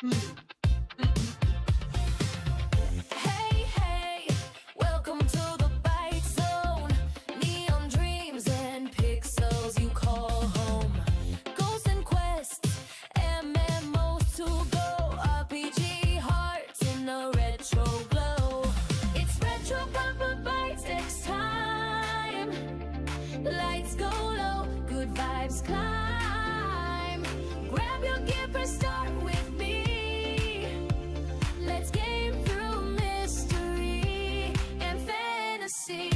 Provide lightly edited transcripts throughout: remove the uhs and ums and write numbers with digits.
Hey, hey, welcome to the bite zone. Neon dreams and pixels you call home. Ghosts and quests, MMOs to go. RPG hearts in a retro glow. It's retro Papa Bites next time. Lights go low, good vibes climb. Grab your gear and start with me. Let's game through mystery and fantasy.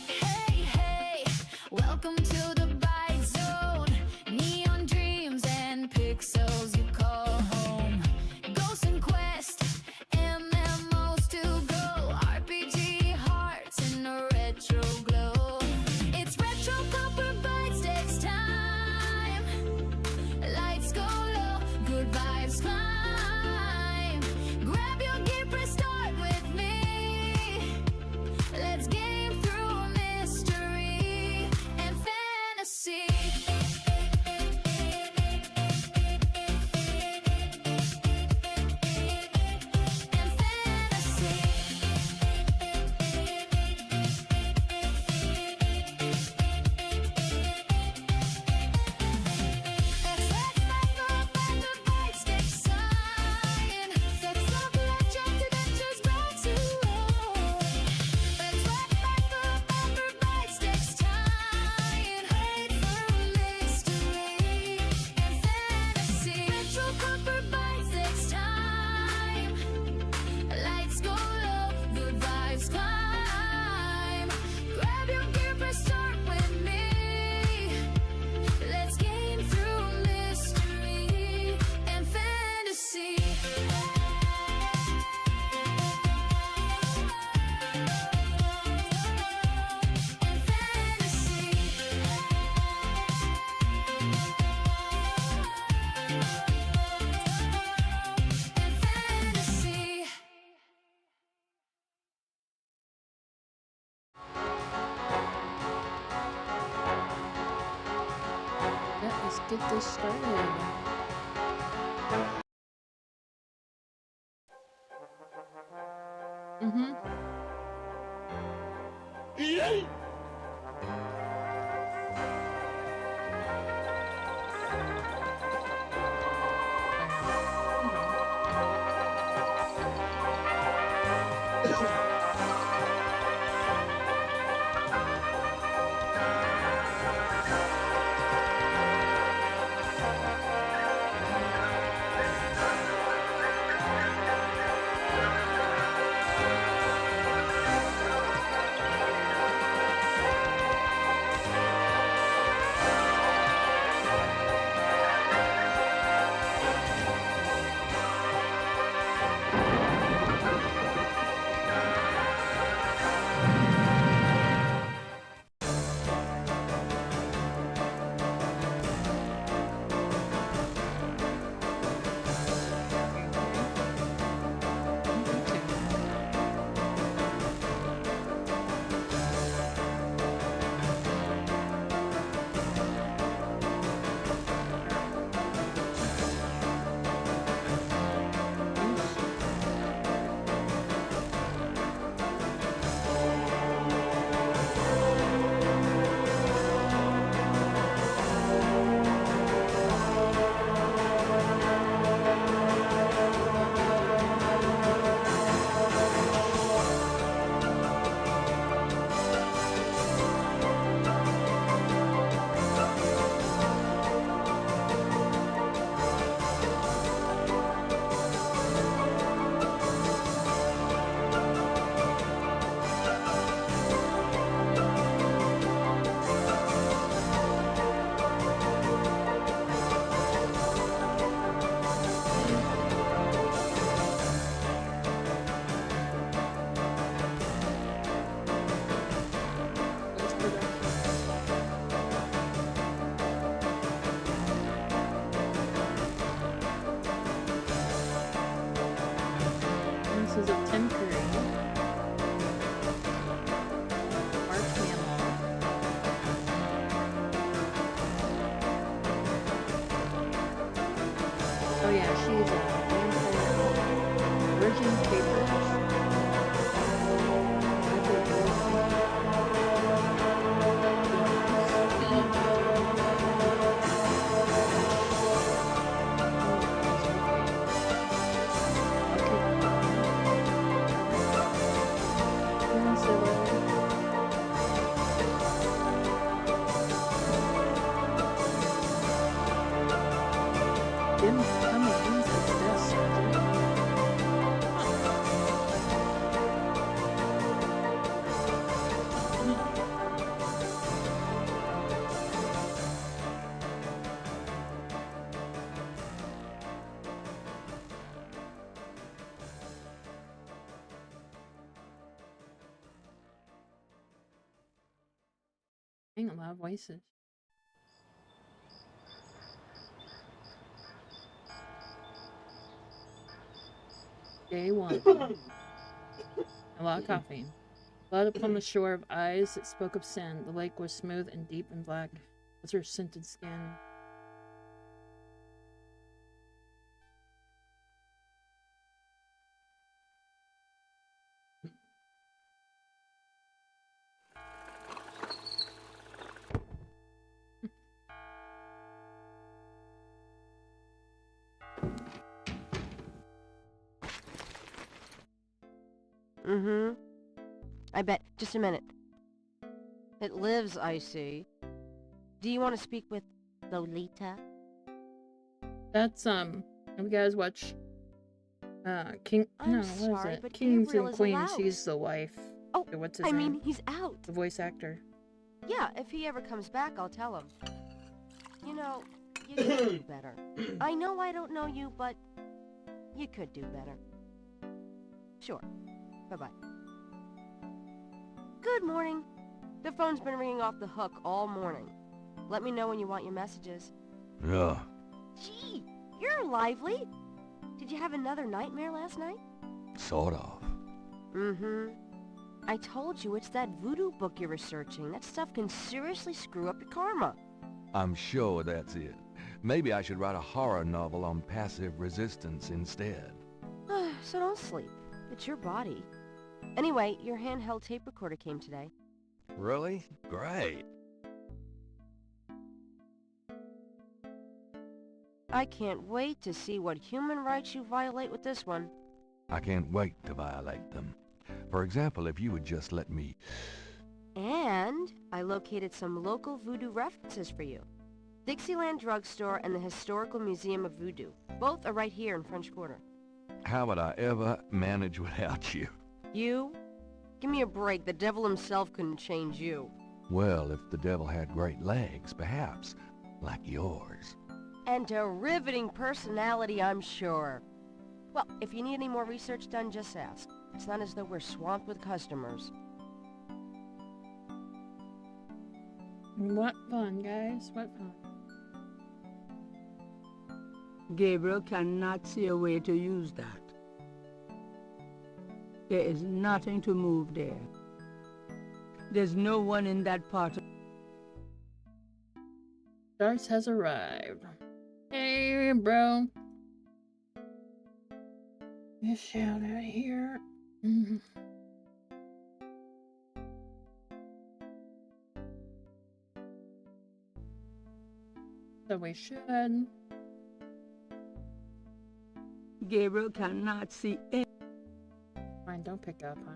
Hey, hey, welcome to the bite zone. Neon dreams and pixels you call home. Ghosts and quests, MMOs to go. RPG hearts in a retro glow. It's retro copper bites next time. Lights go low, good vibes climb. Grab your gear and start with me. Let's game through mystery and fantasy. And fantasy. Lights go low, good vibes climb. Grab your gear and start with me. Let's game through mystery and fantasy. And fantasy. And fantasy. Yeah, let's get this started. yeah, she's a vampire. Virgin papers. Didn't come with things like this. Dang, a lot of voices. Day 1. A lot of caffeine. Blood upon the shore of eyes that spoke of sin. The lake was smooth and deep and black with her scented skin. Mm-hmm. I bet. Just a minute. It lives, I see. Do you want to speak with Lolita? That's, have you guys watch, King, I'm no, what is sorry, it? but Kings Gabriel and is Queens, allowed. he's the wife. Oh, What's his I name? mean, he's out. The voice actor. Yeah, if he ever comes back, I'll tell him. You know, you could do better. I know I don't know you, but you could do better. Sure. Bye-bye. Good morning. The phone's been ringing off the hook all morning. Let me know when you want your messages. Yeah, Gee, you're lively. Did you have another nightmare last night? sort of. Mm-hmm. I told you it's that voodoo book you're researching. That stuff can seriously screw up your karma. I'm sure that's it. Maybe I should write a horror novel on passive resistance instead. So don't sleep. It's your body. Anyway, your handheld tape recorder came today. Really? Great. I can't wait to see what human rights you violate with this one. I can't wait to violate them. For example, if you would just let me... And I located some local voodoo references for you. Dixieland Drugstore and the Historical Museum of Voodoo. Both are right here in French Quarter. How would I ever manage without you? You? Give me a break. The devil himself couldn't change you. Well, if the devil had great legs, perhaps. Like yours. And a riveting personality, I'm sure. Well, if you need any more research done, just ask. It's not as though we're swamped with customers. What fun, guys. What fun. Gabriel cannot see a way to use that. There is nothing to move there. There's no one in that part of... Darce has arrived. Hey, bro. Get shit out of here. So we should. Gabriel cannot see any... Fine, don't pick up, huh?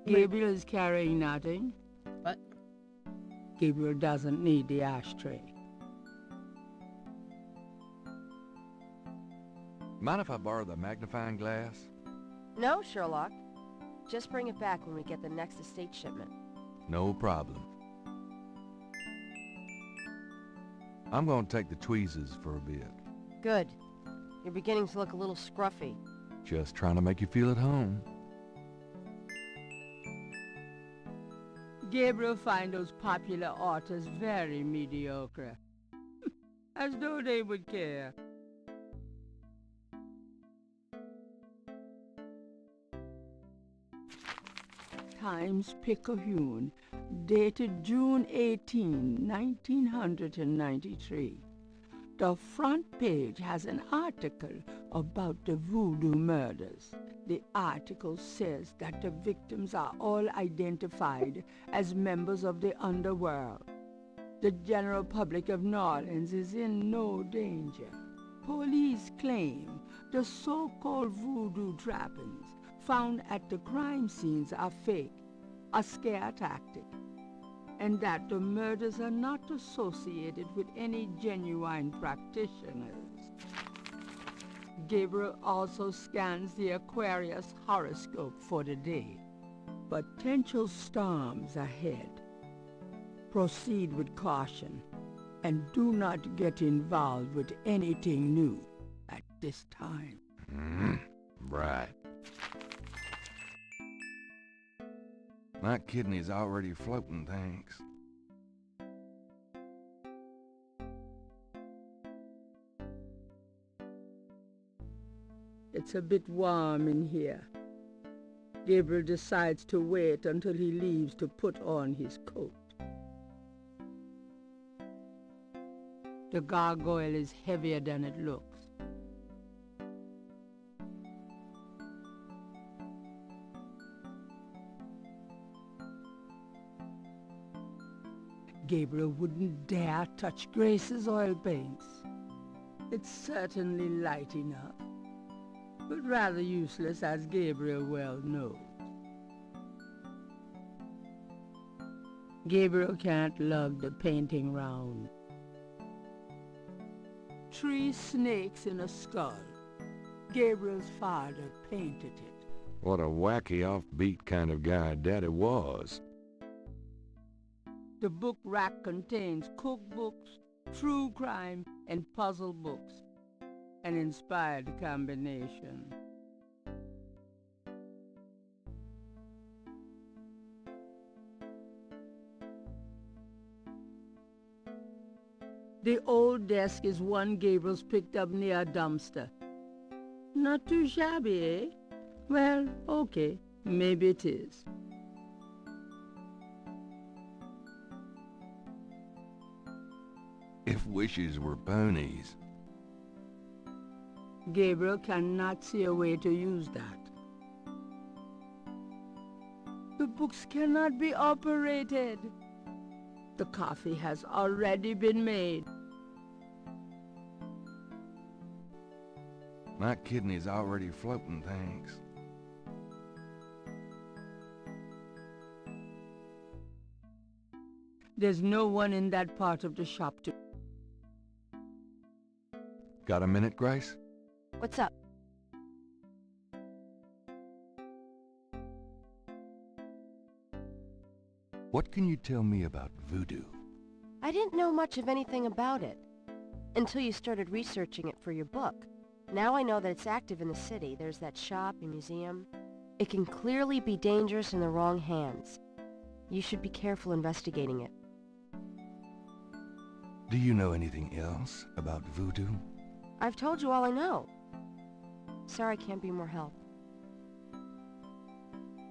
Gabriel is carrying nothing. What? Gabriel doesn't need the ashtray. Mind if I borrow the magnifying glass? No, Sherlock. Just bring it back when we get the next estate shipment. No problem. I'm gonna take the tweezers for a bit. Good. You're beginning to look a little scruffy. Just trying to make you feel at home. Gabriel finds those popular authors very mediocre. As though they would care. Times Picayune, dated June 18, 1993. The front page has an article about the voodoo murders. The article says that the victims are all identified as members of the underworld. The general public of New Orleans is in no danger. Police claim the so-called voodoo trappings found at the crime scenes are fake, a scare tactic, and that the murders are not associated with any genuine practitioners. Gabriel also scans the Aquarius horoscope for the day. Potential storms ahead. Proceed with caution, and do not get involved with anything new at this time. Right. My kidney's already floating, thanks. It's a bit warm in here. Gabriel decides to wait until he leaves to put on his coat. The gargoyle is heavier than it looks. Gabriel wouldn't dare touch Grace's oil paints. It's certainly light enough, but rather useless, as Gabriel well knows. Gabriel can't lug the painting round. 3 snakes in a skull. Gabriel's father painted it. What a wacky, offbeat kind of guy Daddy was. The book rack contains cookbooks, true crime, and puzzle books. An inspired combination. The old desk is one Gabriel's picked up near a dumpster. Not too shabby, eh? Well, okay, maybe it is. If wishes were ponies. Gabriel cannot see a way to use that. The books cannot be operated. The coffee has already been made. My kidney's already floating, thanks. There's no one in that part of the shop to... Got a minute, Grace? What's up? What can you tell me about voodoo? I didn't know much of anything about it until you started researching it for your book. Now I know that it's active in the city. There's that shop and museum. It can clearly be dangerous in the wrong hands. You should be careful investigating it. Do you know anything else about voodoo? I've told you all I know. Sorry I can't be more help.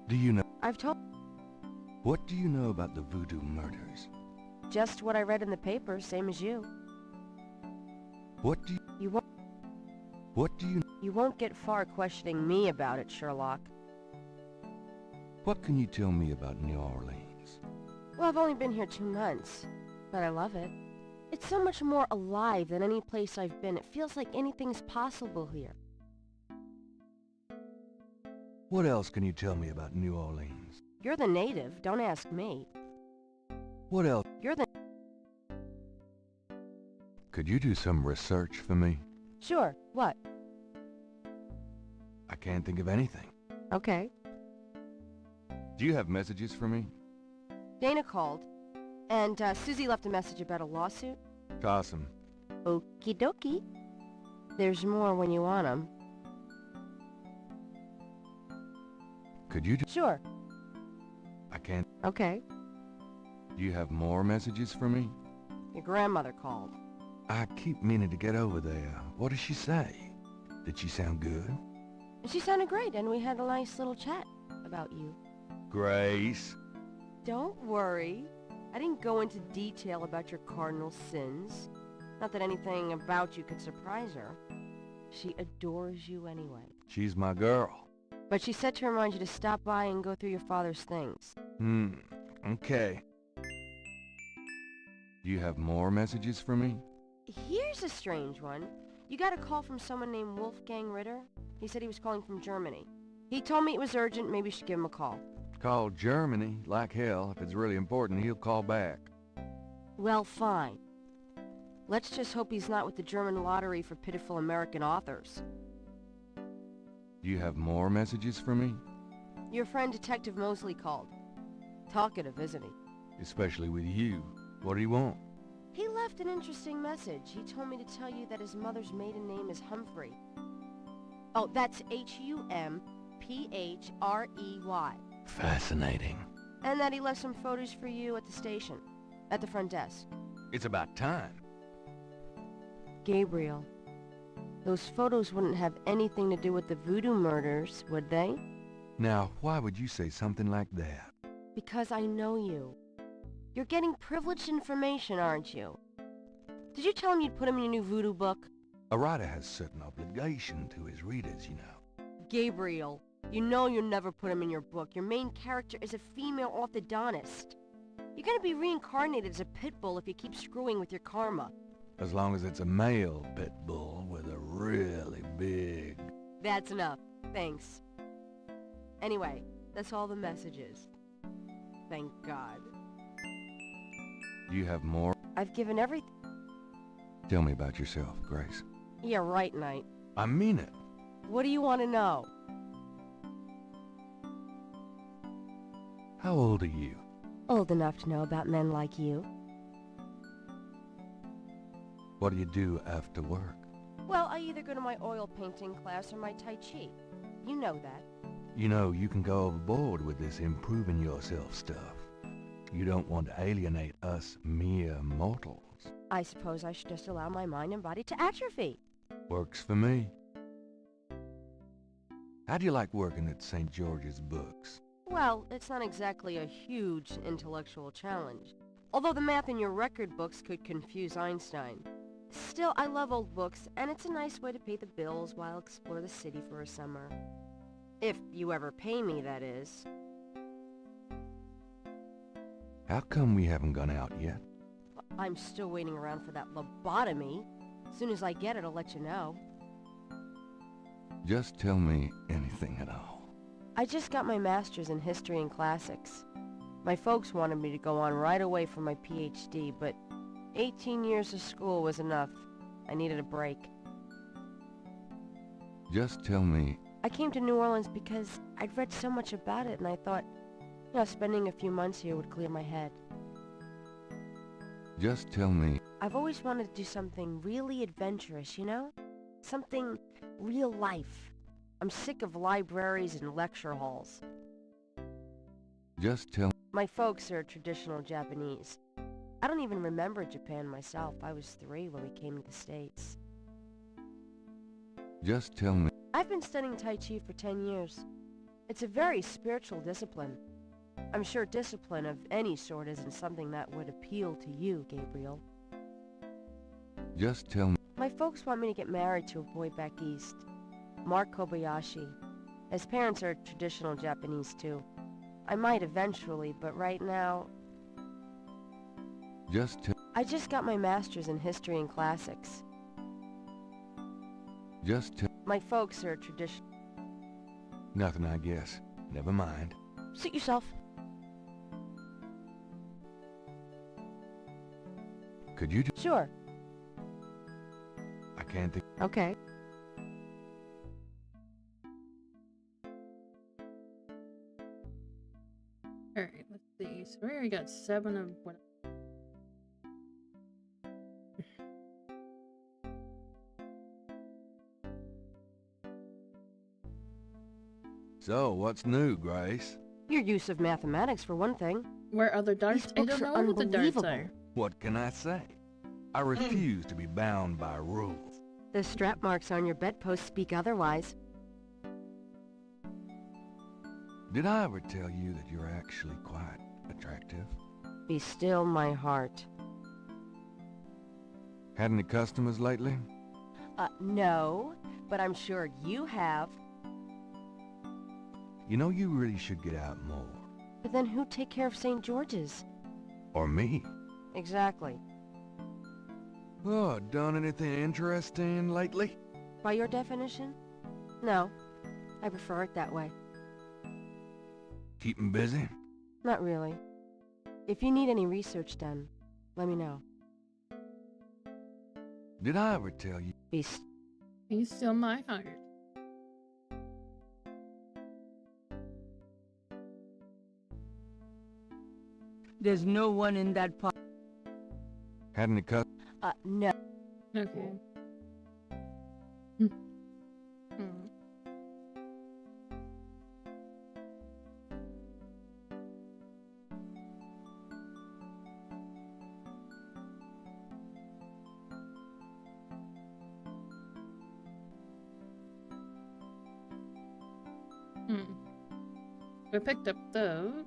Do you know... I've told What do you know about the voodoo murders? just what I read in the paper, same as you. What do you... You won't, What do you... you won't get far questioning me about it, Sherlock. What can you tell me about New Orleans? Well, I've only been here 2 months, but I love it. It's so much more alive than any place I've been. It feels like anything's possible here. What else can you tell me about New Orleans? You're the native, don't ask me. What else? You're the... Could you do some research for me? Sure, what? I can't think of anything. Okay. Do you have messages for me? Dana called, and Susie left a message about a lawsuit. Toss 'em. Okie dokie. There's more when you want 'em. Could you do... Sure. I can't... Okay. Do you have more messages for me? Your grandmother called. I keep meaning to get over there. What did she say? Did she sound good? She sounded great, and we had a nice little chat about you. Grace. Don't worry. I didn't go into detail about your cardinal sins. Not that anything about you could surprise her. She adores you anyway. She's my girl. But she said to remind you to stop by and go through your father's things. Okay. Do you have more messages for me? Here's a strange one. You got a call from someone named Wolfgang Ritter? He said he was calling from Germany. He told me it was urgent, maybe you should give him a call. Call Germany, like hell. If it's really important, he'll call back. Well, fine. Let's just hope he's not with the German lottery for pitiful American authors. Do you have more messages for me? Your friend Detective Mosley called. Talkative, isn't he? Especially with you. What do you want? He left an interesting message. He told me to tell you that his mother's maiden name is Humphrey. Oh, that's Humphhrey. Fascinating. And that he left some photos for you at the station. At the front desk. It's about time. Gabriel, those photos wouldn't have anything to do with the voodoo murders, would they? Now, why would you say something like that? Because I know you. You're getting privileged information, aren't you? Did you tell him you'd put him in your new voodoo book? A writer has certain obligation to his readers, you know. Gabriel, you know you'll never put him in your book. Your main character is a female orthodontist. You're gonna be reincarnated as a pit bull if you keep screwing with your karma. As long as it's a male pit bull with a really big... That's enough. Thanks. Anyway, that's all the messages. Thank God. Do you have more? I've given everything. Tell me about yourself, Grace. Yeah, right, Knight. I mean it. What do you want to know? How old are you? Old enough to know about men like you. What do you do after work? Well, I either go to my oil painting class or my Tai Chi. You know that. You know, you can go overboard with this improving yourself stuff. You don't want to alienate us mere mortals. I suppose I should just allow my mind and body to atrophy. Works for me. How do you like working at St. George's Books? Well, it's not exactly a huge intellectual challenge. Although the math in your record books could confuse Einstein. Still, I love old books, and it's a nice way to pay the bills while I explore the city for a summer. If you ever pay me, that is. How come we haven't gone out yet? I'm still waiting around for that lobotomy. As soon as I get it, I'll let you know. Just tell me anything at all. I just got my master's in history and classics. My folks wanted me to go on right away for my PhD, but 18 years of school was enough. I needed a break. Just tell me... I came to New Orleans because I'd read so much about it, and I thought, spending a few months here would clear my head. Just tell me... I've always wanted to do something really adventurous, Something real life. I'm sick of libraries and lecture halls. Just tell... My folks are traditional Japanese. I don't even remember Japan myself. I was 3 when we came to the States. Just tell me... I've been studying Tai Chi for 10 years. It's a very spiritual discipline. I'm sure discipline of any sort isn't something that would appeal to you, Gabriel. Just tell me... My folks want me to get married to a boy back east. Mark Kobayashi. His parents are traditional Japanese too. I might eventually, but right now... Just tell... I just got my master's in history and classics. Just tell... My folks are traditional... Nothing, I guess. Never mind. Suit yourself. Could you do... Sure. I can't think... Okay. Alright, let's see. So we already got 7 of what? So, what's new, Grace? Your use of mathematics, for one thing. Where are the darts? These I books don't are know what the darts unbelievable. are. What can I say? I refuse to be bound by rules. The strap marks on your bedpost speak otherwise. Did I ever tell you that you're actually quite attractive? Be still my heart. Had any customers lately? No, but I'm sure you have. You know, you really should get out more. But then who'd take care of St. George's? Or me. Exactly. Oh, done anything interesting lately? By your definition? No. I prefer it that way. Keep 'em busy? Not really. If you need any research done, let me know. Did I ever tell you? Beast. He's still my heart. There's no one in that part. Had any customers? No. Okay. Hmm. We picked up those.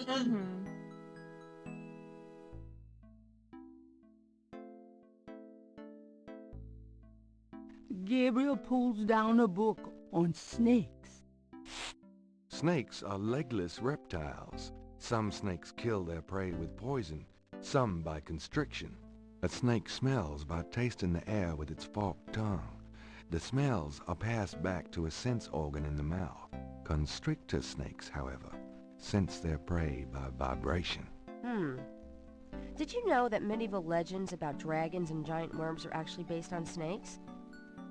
Hmm. Gabriel pulls down a book on snakes. Snakes are legless reptiles. Some snakes kill their prey with poison, some by constriction. A snake smells by tasting the air with its forked tongue. The smells are passed back to a sense organ in the mouth. Constrictor snakes, however, sense their prey by vibration. Did you know that medieval legends about dragons and giant worms are actually based on snakes?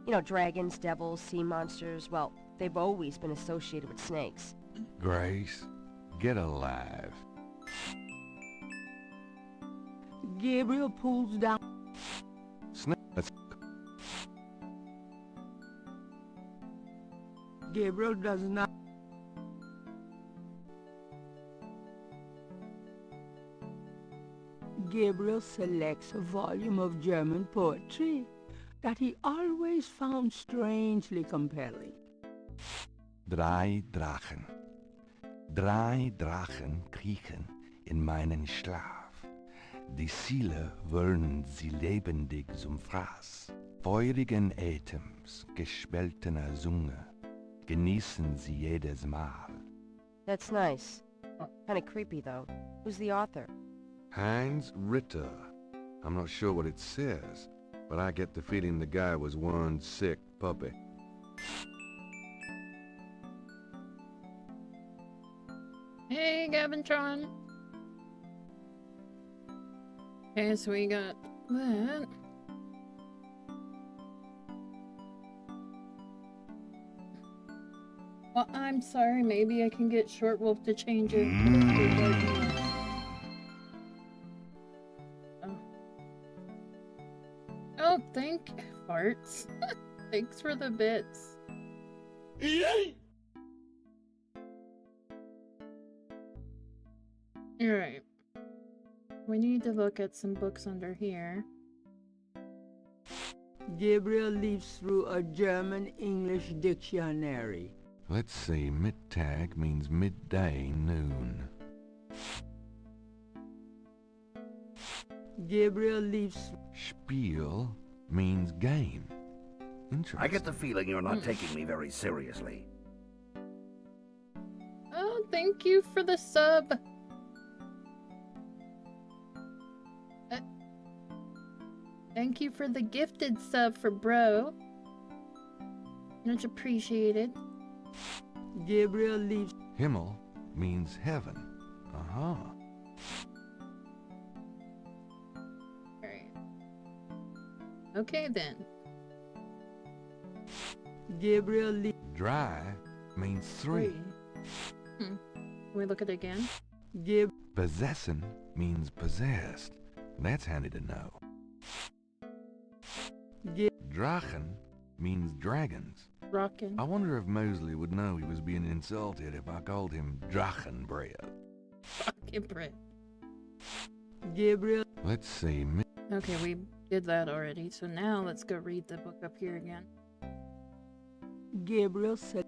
You know, dragons, devils, sea monsters, well, they've always been associated with snakes. Grace, get alive. Gabriel pulls down. Gabriel does not. Gabriel selects a volume of German poetry that he always found strangely compelling. Drei Drachen. Drei Drachen kriechen in meinen Schlaf. Die Ziele wollen sie lebendig zum Fraß. Feurigen Atems, gespaltener Zunge, genießen sie jedes Mal. That's nice. Kinda creepy, though. Who's the author? Heinz Ritter. I'm not sure what it says, but I get the feeling the guy was one sick puppy. Hey, Gavintron. Okay, so we got that. Well, I'm sorry. Maybe I can get Short Wolf to change it. Oh, thank farts. Thanks for the bits. Alright. We need to look at some books under here. Gabriel leaves through a German-English dictionary. Let's see, Mittag means midday, noon. Gabriel leaves. Spiel means game. Interesting. I get the feeling you're not taking me very seriously. Oh, thank you for the sub. Thank you for the gifted sub for bro. Much appreciated. Gabriel leaves. Himmel means heaven. Uh-huh. Alright. Okay then. Gabriel leaves. Dry means three. Can we look at it again? Possessin means possessed. That's handy to know. Drachen means dragons. Rockin'. I wonder if Mosley would know he was being insulted if I called him Drachenbread. Rockin' bread. Gabriel. Let's see. Okay, did that already. So now let's go read the book up here again. Gabriel said,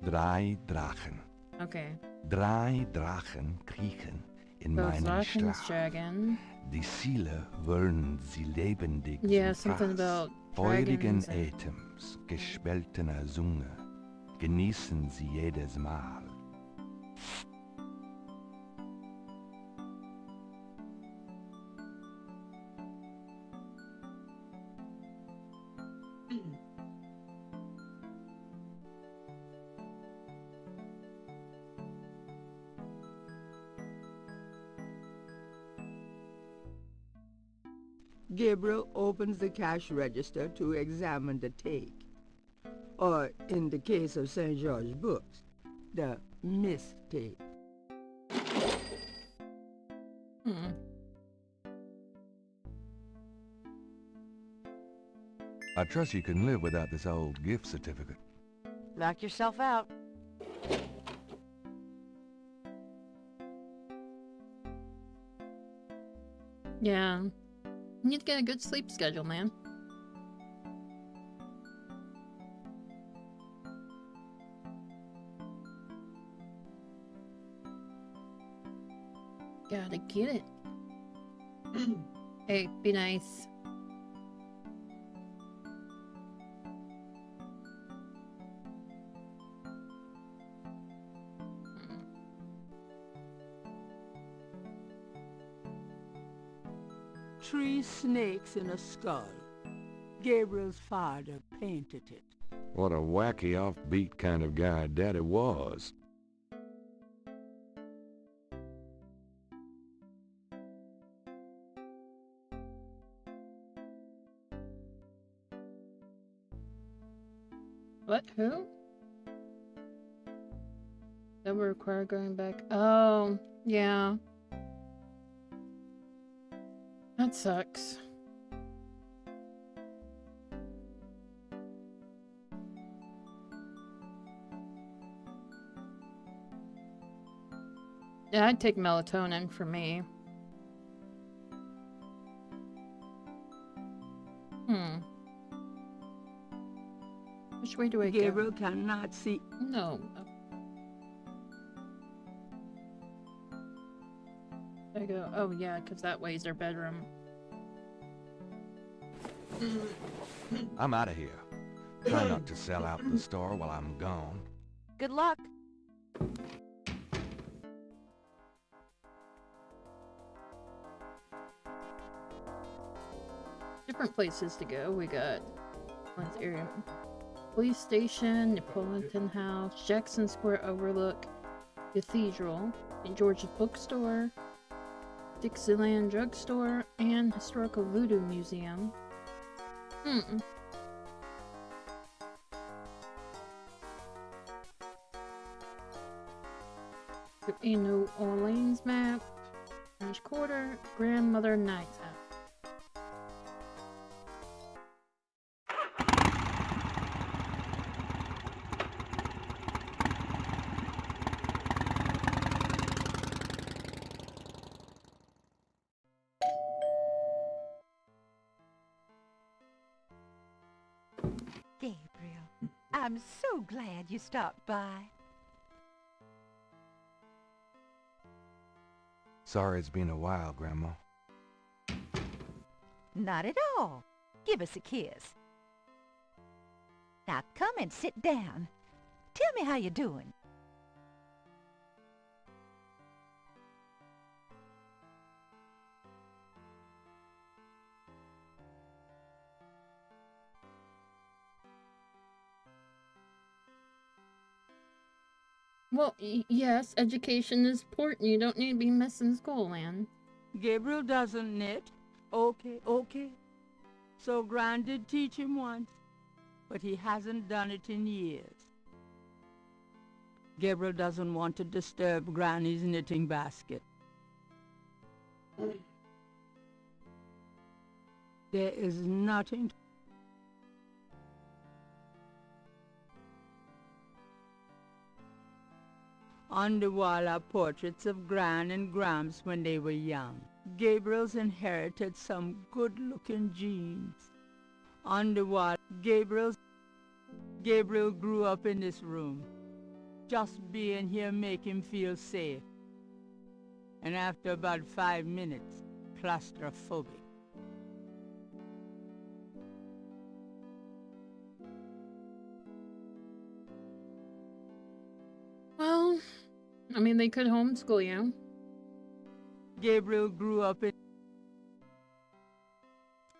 Drei Drachen. Okay. Drei Drachen kriechen in So meinen Drachen's Schlaf. dragon. Die Ziele wollen sie lebendig Yeah, zum something Fraß. about Feurigen dragons and- Atems, gespaltener Zunge, genießen sie jedes Mal. Gabriel opens the cash register to examine the take. Or, in the case of St. George books, the mistake. Hmm. I trust you can live without this old gift certificate. Knock yourself out. Yeah. You need to get a good sleep schedule, man. Gotta get it. Hey, be nice. Three snakes in a skull. Gabriel's father painted it. What a wacky, offbeat kind of guy Daddy was. What? Who? That would require going back. Oh, yeah. That sucks. Yeah, I'd take melatonin for me. Which way do I go? Gabriel cannot see. No. There I go. Oh, yeah, because that way is their bedroom. I'm out of here. Try not to sell out the store while I'm gone. Good luck. Different places to go. We got one's area. Police station, Napoleon House, Jackson Square Overlook, Cathedral, St. George's Bookstore, Dixieland Drugstore, and Historical Voodoo Museum. A New Orleans map, French Quarter, Grandmother Nights Out. Gabriel, I'm so glad you stopped by. Sorry it's been a while, Grandma. Not at all. Give us a kiss. Now come and sit down. Tell me how you're doing. Well, yes, education is important. You don't need to be missing school, man. Gabriel doesn't knit. Okay, okay. So Gran did teach him once, but he hasn't done it in years. Gabriel doesn't want to disturb Granny's knitting basket. There is nothing. On the wall are portraits of Gran and Gramps when they were young. Gabriel's inherited some good-looking genes. On the wall, Gabriel grew up in this room. Just being here make him feel safe. And after about 5 minutes, claustrophobic. Well, I mean, they could homeschool you. Gabriel grew up in...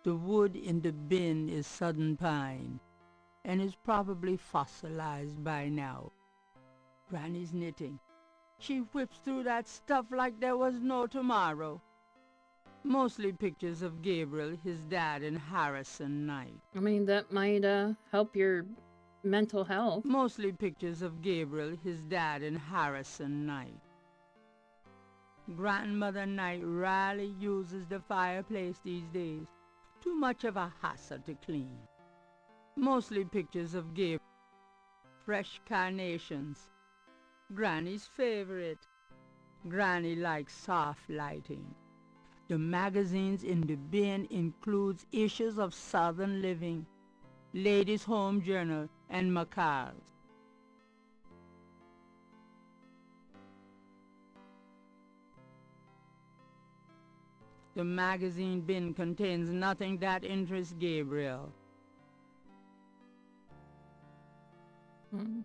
The wood in the bin is southern pine, and is probably fossilized by now. Granny's knitting. She whips through that stuff like there was no tomorrow. Mostly pictures of Gabriel, his dad, and Harrison Knight. I mean, that might help your mental health. Mostly pictures of Gabriel, his dad, and Harrison Knight. Grandmother Knight rarely uses the fireplace these days. Too much of a hassle to clean. Mostly pictures of Gabriel. Fresh carnations. Granny's favorite. Granny likes soft lighting. The magazines in the bin includes issues of Southern Living, Ladies' Home Journal, and Macal's. The magazine bin contains nothing that interests Gabriel. Hmm.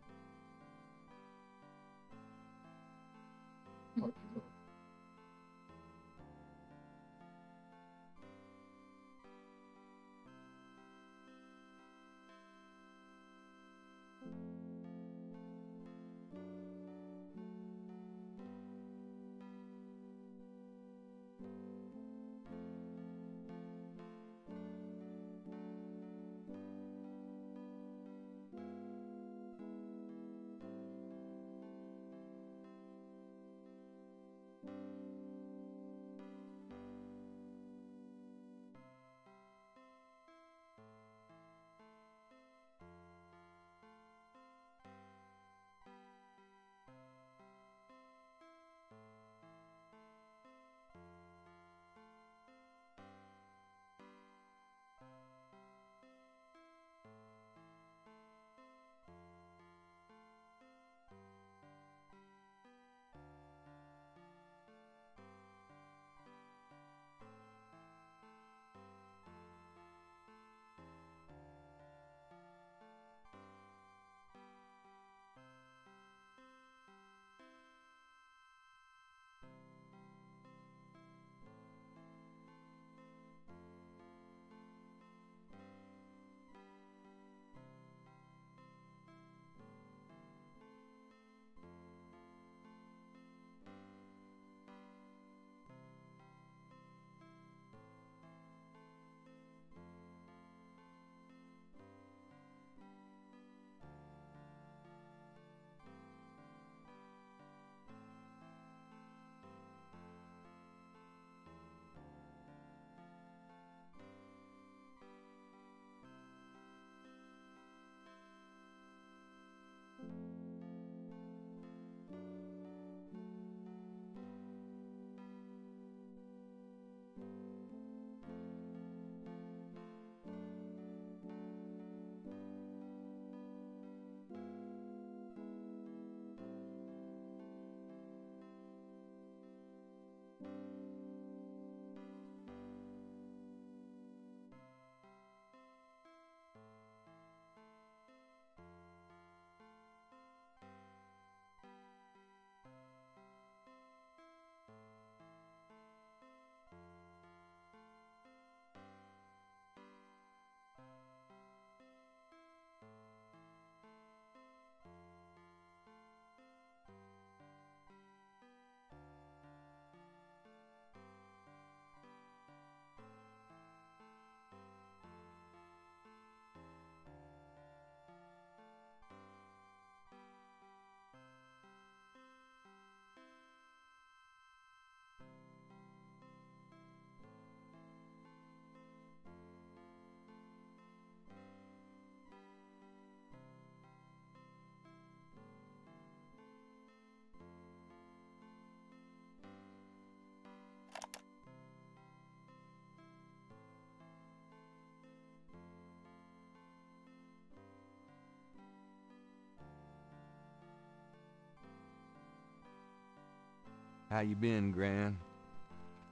How you been, Gran?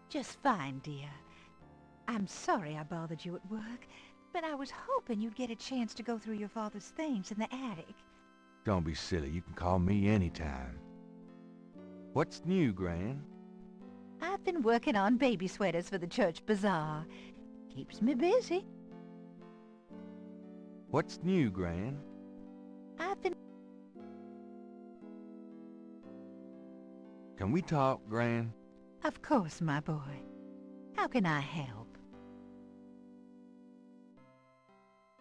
Just fine, dear. I'm sorry I bothered you at work, but I was hoping you'd get a chance to go through your father's things in the attic. Don't be silly. You can call me anytime. What's new, Gran? I've been working on baby sweaters for the church bazaar. Keeps me busy. What's new, Gran? I've been... Can we talk, Gran? Of course, my boy. How can I help?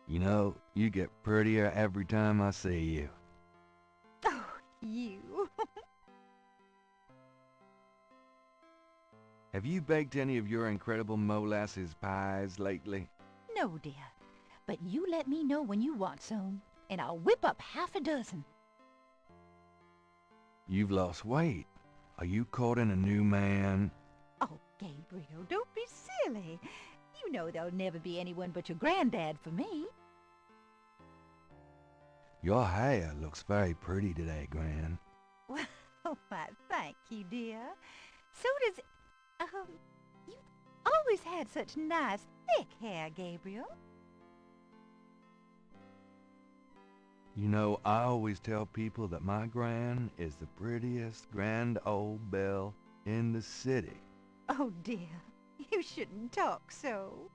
You know, you get prettier every time I see you. Oh, you. Have you baked any of your incredible molasses pies lately? No, dear. But you let me know when you want some, and I'll whip up half a dozen. You've lost weight. Are you courting a new man? Oh, Gabriel, don't be silly. You know there'll never be anyone but your granddad for me. Your hair looks very pretty today, Gran. Well, why, thank you, dear. So does... you've always had such nice, thick hair, Gabriel. You know, I always tell people that my Gran is the prettiest grand old belle in the city. Oh, dear. You shouldn't talk so.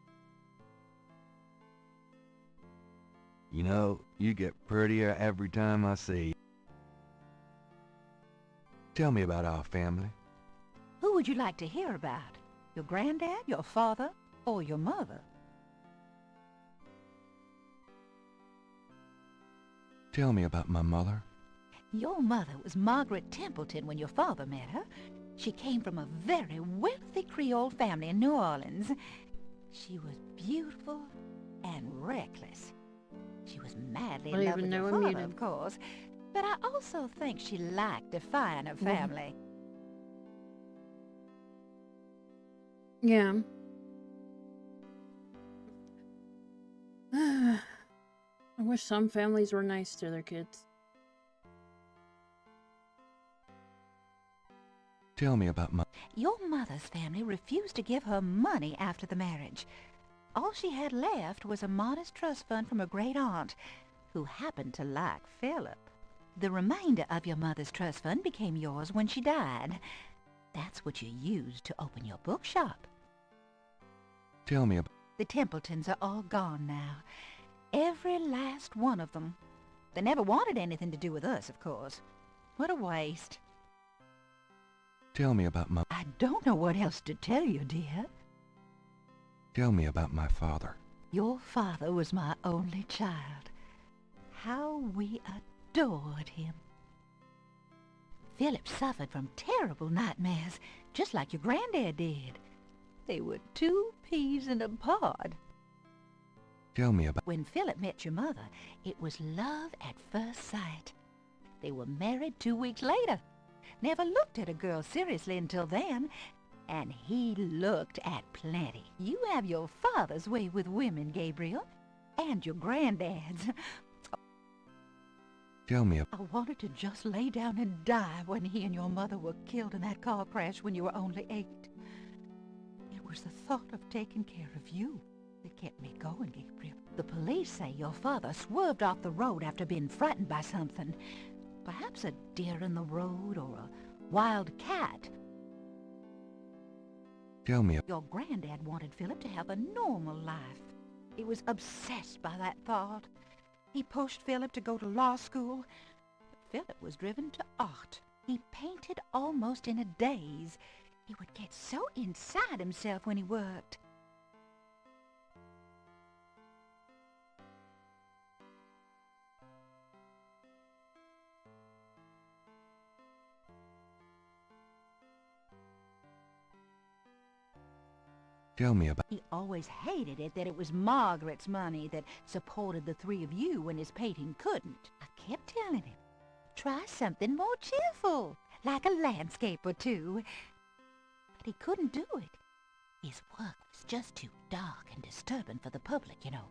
You know, you get prettier every time I see you. Tell me about our family. Who would you like to hear about? Your granddad, your father, or your mother? Tell me about my mother. Your mother was Margaret Templeton when your father met her. She came from a very wealthy Creole family in New Orleans. She was beautiful and reckless. She was madly in love with your father, of course, but I also think she liked defying her family. Yeah. I wish some families were nice to their kids. Tell me about my... Your mother's family refused to give her money after the marriage. All she had left was a modest trust fund from a great-aunt, who happened to like Philip. The remainder of your mother's trust fund became yours when she died. That's what you used to open your bookshop. Tell me about... The Templetons are all gone now. Every last one of them. They never wanted anything to do with us, of course. What a waste. Tell me about my... I don't know what else to tell you, dear. Tell me about my father. Your father was my only child. How we adored him. Philip suffered from terrible nightmares, just like your granddad did. They were 2 peas in a pod. Tell me about... When Philip met your mother, it was love at first sight. They were married 2 weeks later. Never looked at a girl seriously until then, and he looked at plenty. You have your father's way with women, Gabriel, and your granddad's. Tell me about... I wanted to just lay down and die when he and your mother were killed in that car crash when you were only 8. It was the thought of taking care of you that kept me going, Gabriel. The police say your father swerved off the road after being frightened by something. Perhaps a deer in the road or a wild cat. Tell me... Your granddad wanted Philip to have a normal life. He was obsessed by that thought. He pushed Philip to go to law school, but Philip was driven to art. He painted almost in a daze. He would get so inside himself when he worked. Tell me about... He always hated it that it was Margaret's money that supported the 3 of you when his painting couldn't. I kept telling him, try something more cheerful, like a landscape or 2. But he couldn't do it. His work was just too dark and disturbing for the public, you know.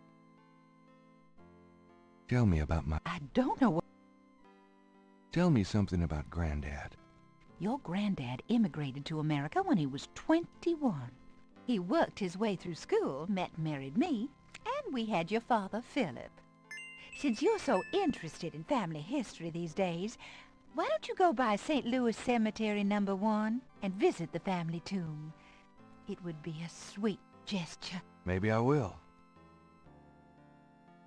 Tell me about my... I don't know what... Tell me something about Granddad. Your granddad immigrated to America when he was 21. He worked his way through school, met and married me, and we had your father, Philip. Since you're so interested in family history these days, why don't you go by St. Louis Cemetery No. 1 and visit the family tomb? It would be a sweet gesture. Maybe I will.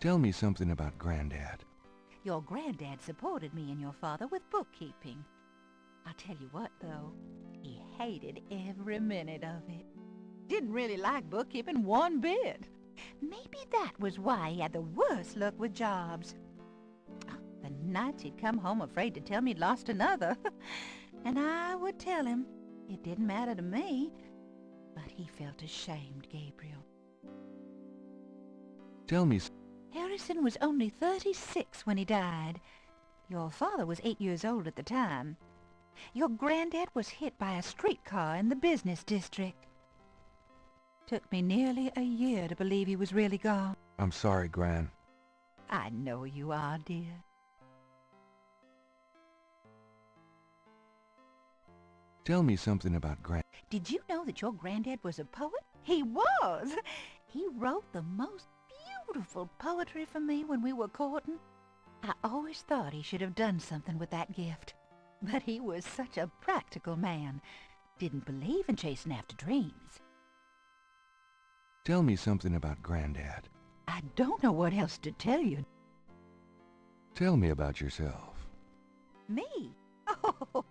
Tell me something about Granddad. Your granddad supported me and your father with bookkeeping. I'll tell you what, though, he hated every minute of it. Didn't really like bookkeeping one bit. Maybe that was why he had the worst luck with jobs. The nights he'd come home afraid to tell me he'd lost another. And I would tell him it didn't matter to me, but he felt ashamed, Gabriel. Tell me. Harrison was only 36 when he died. Your father was 8 years old at the time. Your granddad was hit by a streetcar in the business district. Took me nearly a year to believe he was really gone. I'm sorry, Gran. I know you are, dear. Tell me something about Gran. Did you know that your granddad was a poet? He was! He wrote the most beautiful poetry for me when we were courting. I always thought he should have done something with that gift. But he was such a practical man. Didn't believe in chasing after dreams. Tell me something about Granddad. I don't know what else to tell you. Tell me about yourself. Me? Oh,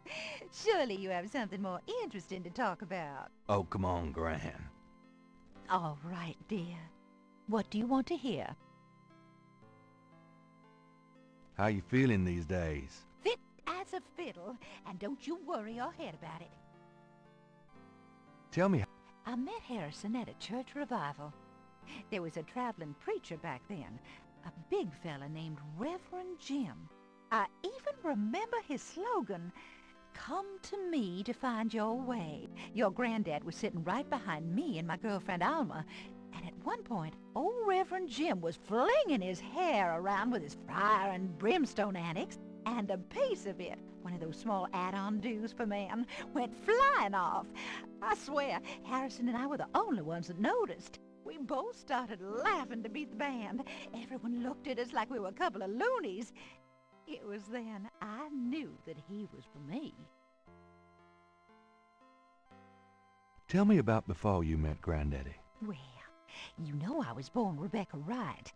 surely you have something more interesting to talk about. Oh, come on, Gran. All right, dear. What do you want to hear? How you feeling these days? Fit as a fiddle, and don't you worry your head about it. Tell me. I met Harrison at a church revival. There was a traveling preacher back then, a big fella named Reverend Jim. I even remember his slogan, "Come to me to find your way." Your granddad was sitting right behind me and my girlfriend Alma, and at one point, old Reverend Jim was flinging his hair around with his fire and brimstone antics, and a piece of it, one of those small add-on do's for men, went flying off. I swear, Harrison and I were the only ones that noticed. We both started laughing to beat the band. Everyone looked at us like we were a couple of loonies. It was then I knew that he was for me. Tell me about before you met Granddaddy. Well, you know I was born Rebecca Wright.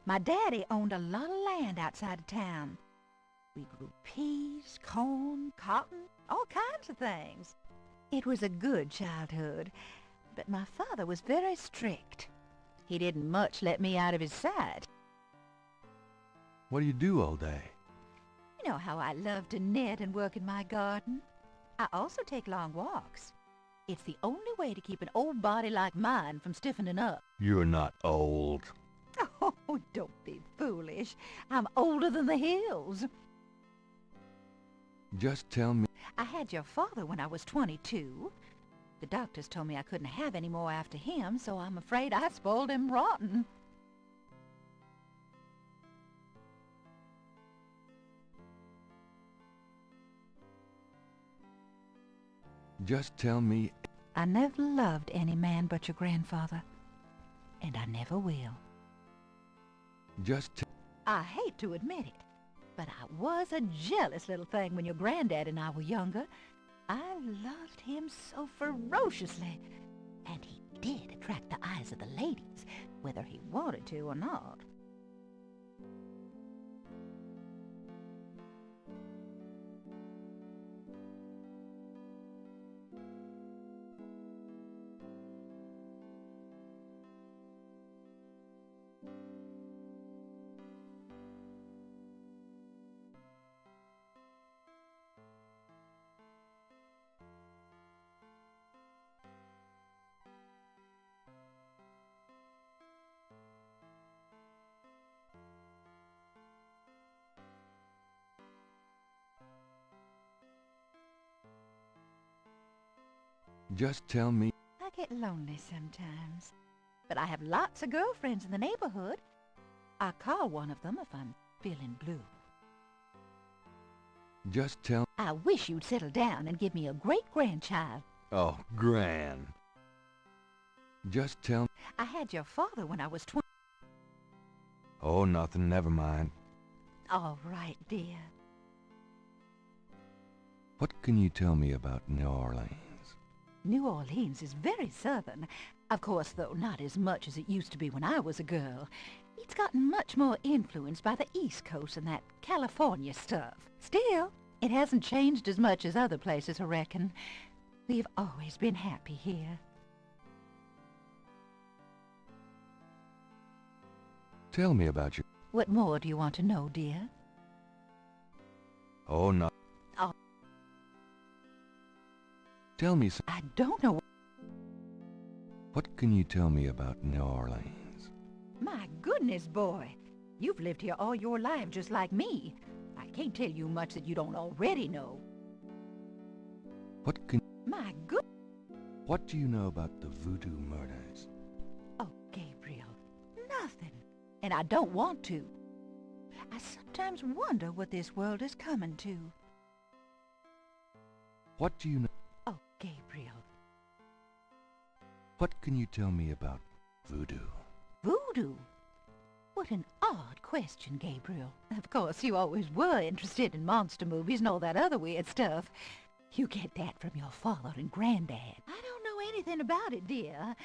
My daddy owned a lot of land outside of town. We grew peas, corn, cotton, all kinds of things. It was a good childhood, but my father was very strict. He didn't much let me out of his sight. What do you do all day? You know how I love to knit and work in my garden. I also take long walks. It's the only way to keep an old body like mine from stiffening up. You're not old. Oh, don't be foolish. I'm older than the hills. Just tell me. I had your father when I was 22. The doctors told me I couldn't have any more after him, so I'm afraid I spoiled him rotten. Just tell me. I never loved any man but your grandfather, and I never will. Just tell. I hate to admit it, but I was a jealous little thing when your granddad and I were younger. I loved him so ferociously, and he did attract the eyes of the ladies, whether he wanted to or not. Just tell me. I get lonely sometimes, but I have lots of girlfriends in the neighborhood. I call one of them if I'm feeling blue. Just tell. I wish you'd settle down and give me a great-grandchild. Oh, Gran. Just tell me. I had your father when I was 20. Oh, nothing, never mind. All right, dear. What can you tell me about New Orleans? New Orleans is very southern. Of course, though, not as much as it used to be when I was a girl. It's gotten much more influenced by the East Coast and that California stuff. Still, it hasn't changed as much as other places, I reckon. We've always been happy here. Tell me about your... What more do you want to know, dear? Oh, no. Oh. Tell me some... I don't know. What can you tell me about New Orleans? My goodness, boy. You've lived here all your life just like me. I can't tell you much that you don't already know. What can... My good... What do you know about the voodoo murders? Oh, Gabriel. Nothing. And I don't want to. I sometimes wonder what this world is coming to. What do you know... Oh, Gabriel. What can you tell me about voodoo? Voodoo? What an odd question, Gabriel. Of course, you always were interested in monster movies and all that other weird stuff. You get that from your father and granddad. I don't know anything about it, dear.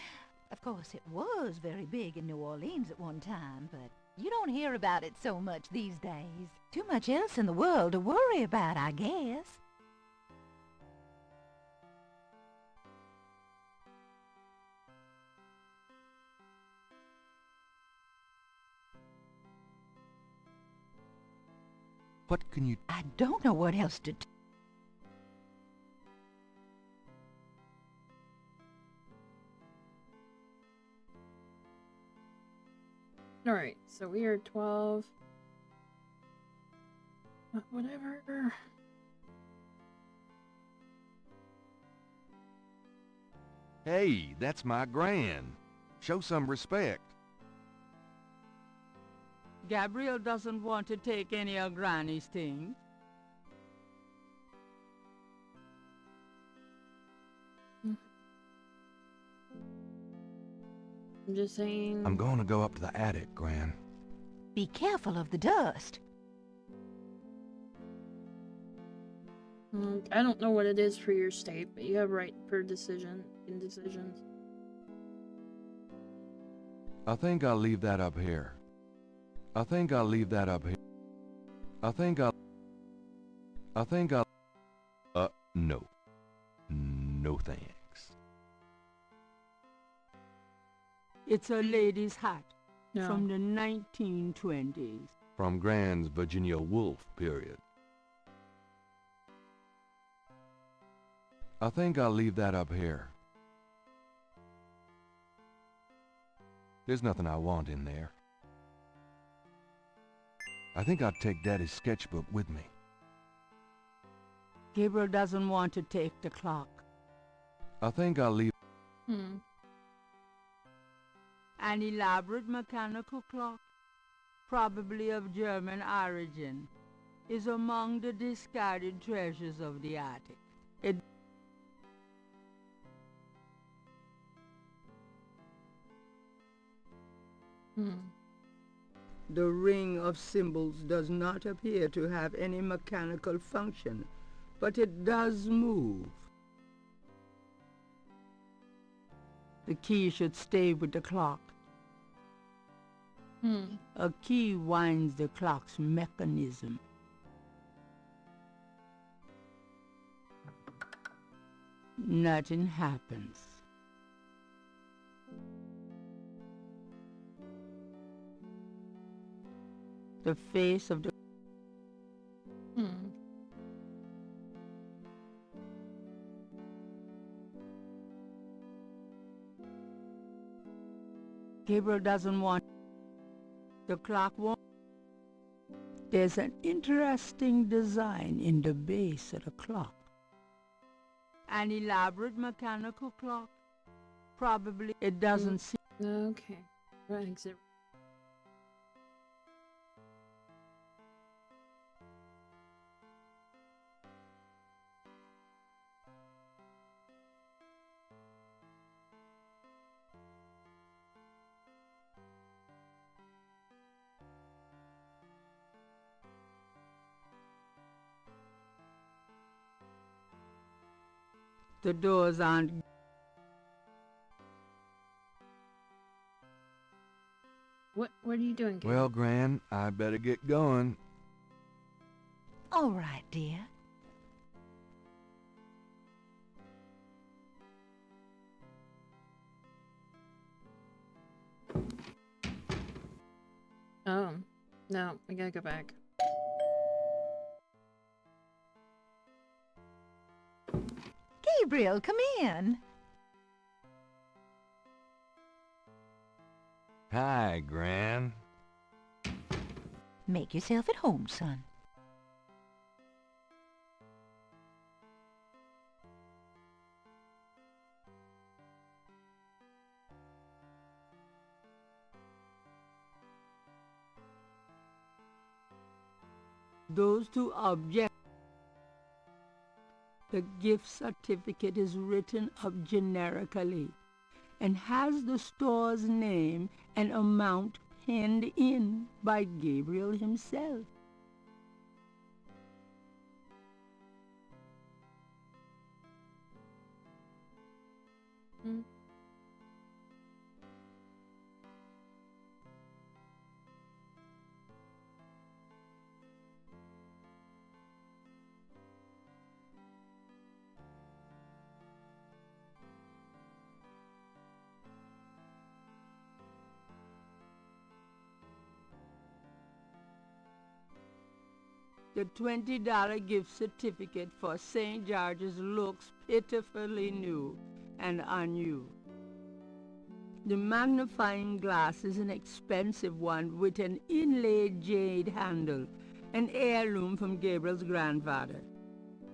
Of course, it was very big in New Orleans at one time, but you don't hear about it so much these days. Too much else in the world to worry about, I guess. What can you... I don't know what else to do. Alright, so we are 12. Whatever. Hey, that's my Gran. Show some respect. Gabriel doesn't want to take any of Granny's things. I'm just saying... I'm going to go up to the attic, Gran. Be careful of the dust. I don't know what it is for your state, but you have right for indecisions. I think I'll leave that up here. I think I'll... No. No thanks. It's a lady's hat No. from the 1920s. From Gran's Virginia Woolf period. I think I'll leave that up here. There's nothing I want in there. I think I'll take Daddy's sketchbook with me. Gabriel doesn't want to take the clock. I think I'll leave... An elaborate mechanical clock, probably of German origin, is among the discarded treasures of the attic. The ring of symbols does not appear to have any mechanical function, but it does move. The key should stay with the clock. A key winds the clock's mechanism. Nothing happens. The face of the... Gabriel doesn't want... The clock won't... There's an interesting design in the base of the clock. An elaborate mechanical clock. Probably it doesn't seem... Okay. Exit. The doors aren't... What are you doing, Gabe? Well, Gran, I better get going. All right, dear. Oh, no, we gotta go back. Gabriel, come in. Hi, Gran. Make yourself at home, son. Those two objects. The gift certificate is written up generically and has the store's name and amount penned in by Gabriel himself. Hmm. The $20 gift certificate for St. George's looks pitifully new and unused. The magnifying glass is an expensive one with an inlaid jade handle, an heirloom from Gabriel's grandfather.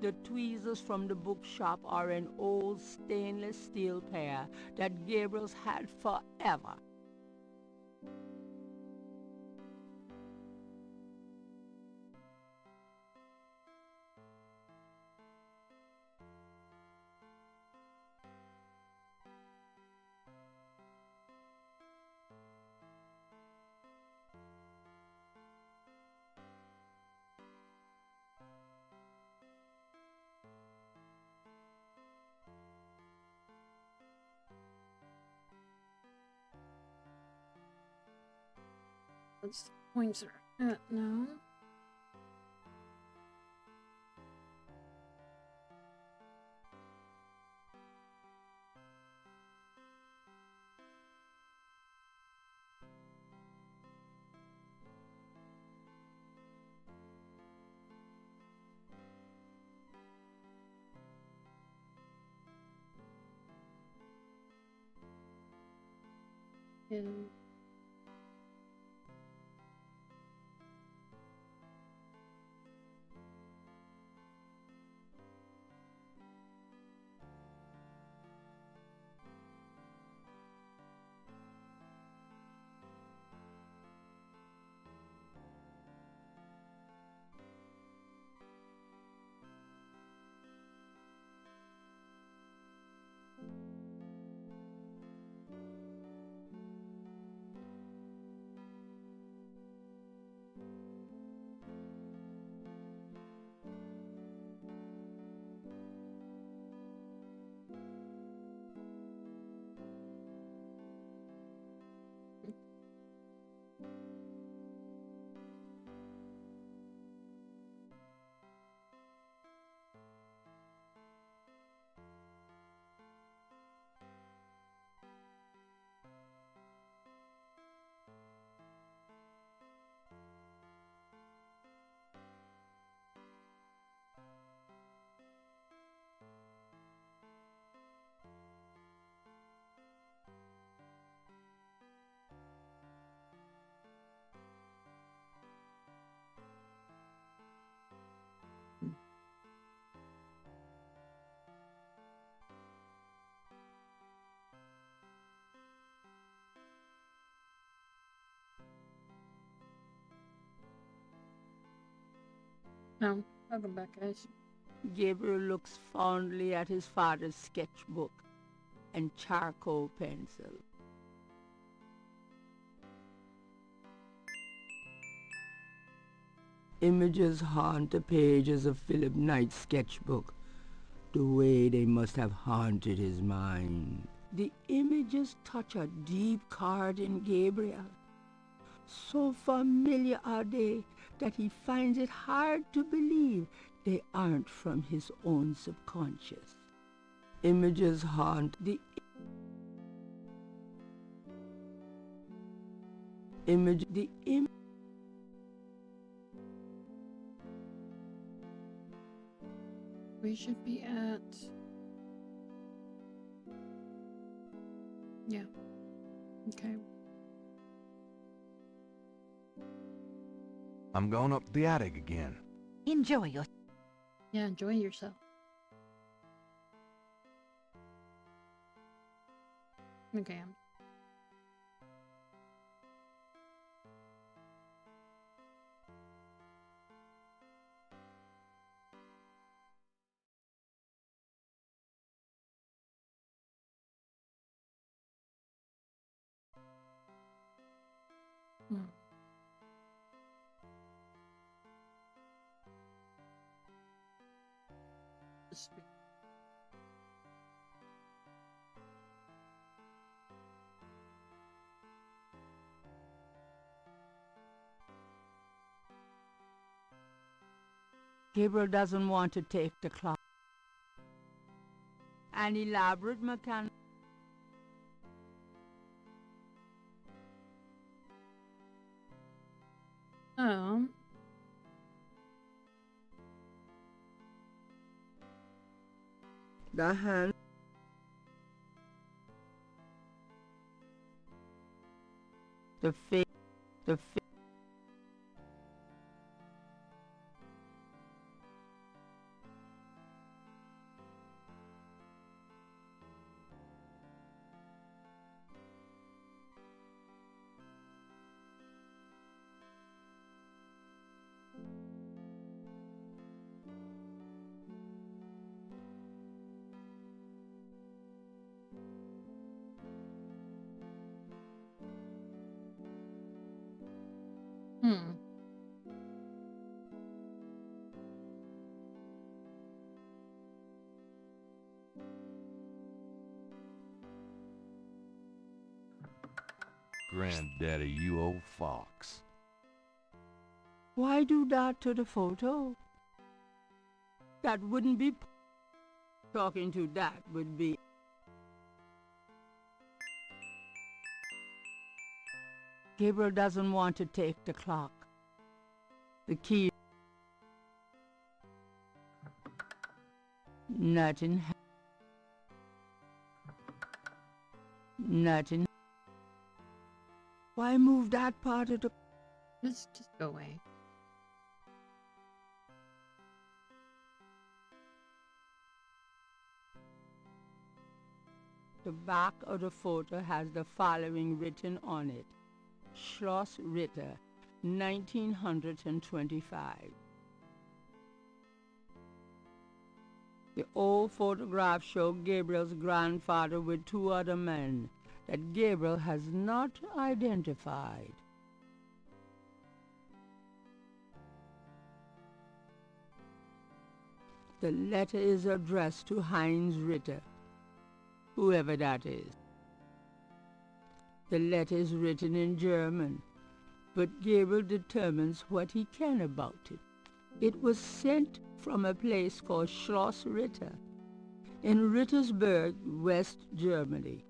The tweezers from the bookshop are an old stainless steel pair that Gabriel's had forever. What's the pointer at now? And no, welcome back, guys. Gabriel looks fondly at his father's sketchbook and charcoal pencil. Images haunt the pages of Philip Knight's sketchbook. The way they must have haunted his mind. The images touch a deep chord in Gabriel. So familiar are they that he finds it hard to believe they aren't from his own subconscious. Images haunt the image, the image. We should be at... Yeah. Okay. I'm going up the attic again. Enjoy your... Yeah, enjoy yourself. Okay. Hmm. Just be- Gabriel doesn't want to take the clock. An elaborate mechanic. Oh. The hand. The face. The face. Hmm. Granddaddy, you old fox. Why do that to the photo? That wouldn't be... Talking to that would be... Gabriel doesn't want to take the clock. The key... Nothing. Nothing. Why move that part of the... Just go away. The back of the photo has the following written on it. Schloss Ritter, 1925. The old photographs show Gabriel's grandfather with two other men that Gabriel has not identified. The letter is addressed to Heinz Ritter, whoever that is. The letter is written in German, but Gabriel determines what he can about it. It was sent from a place called Schloss Ritter in Rittersberg, West Germany.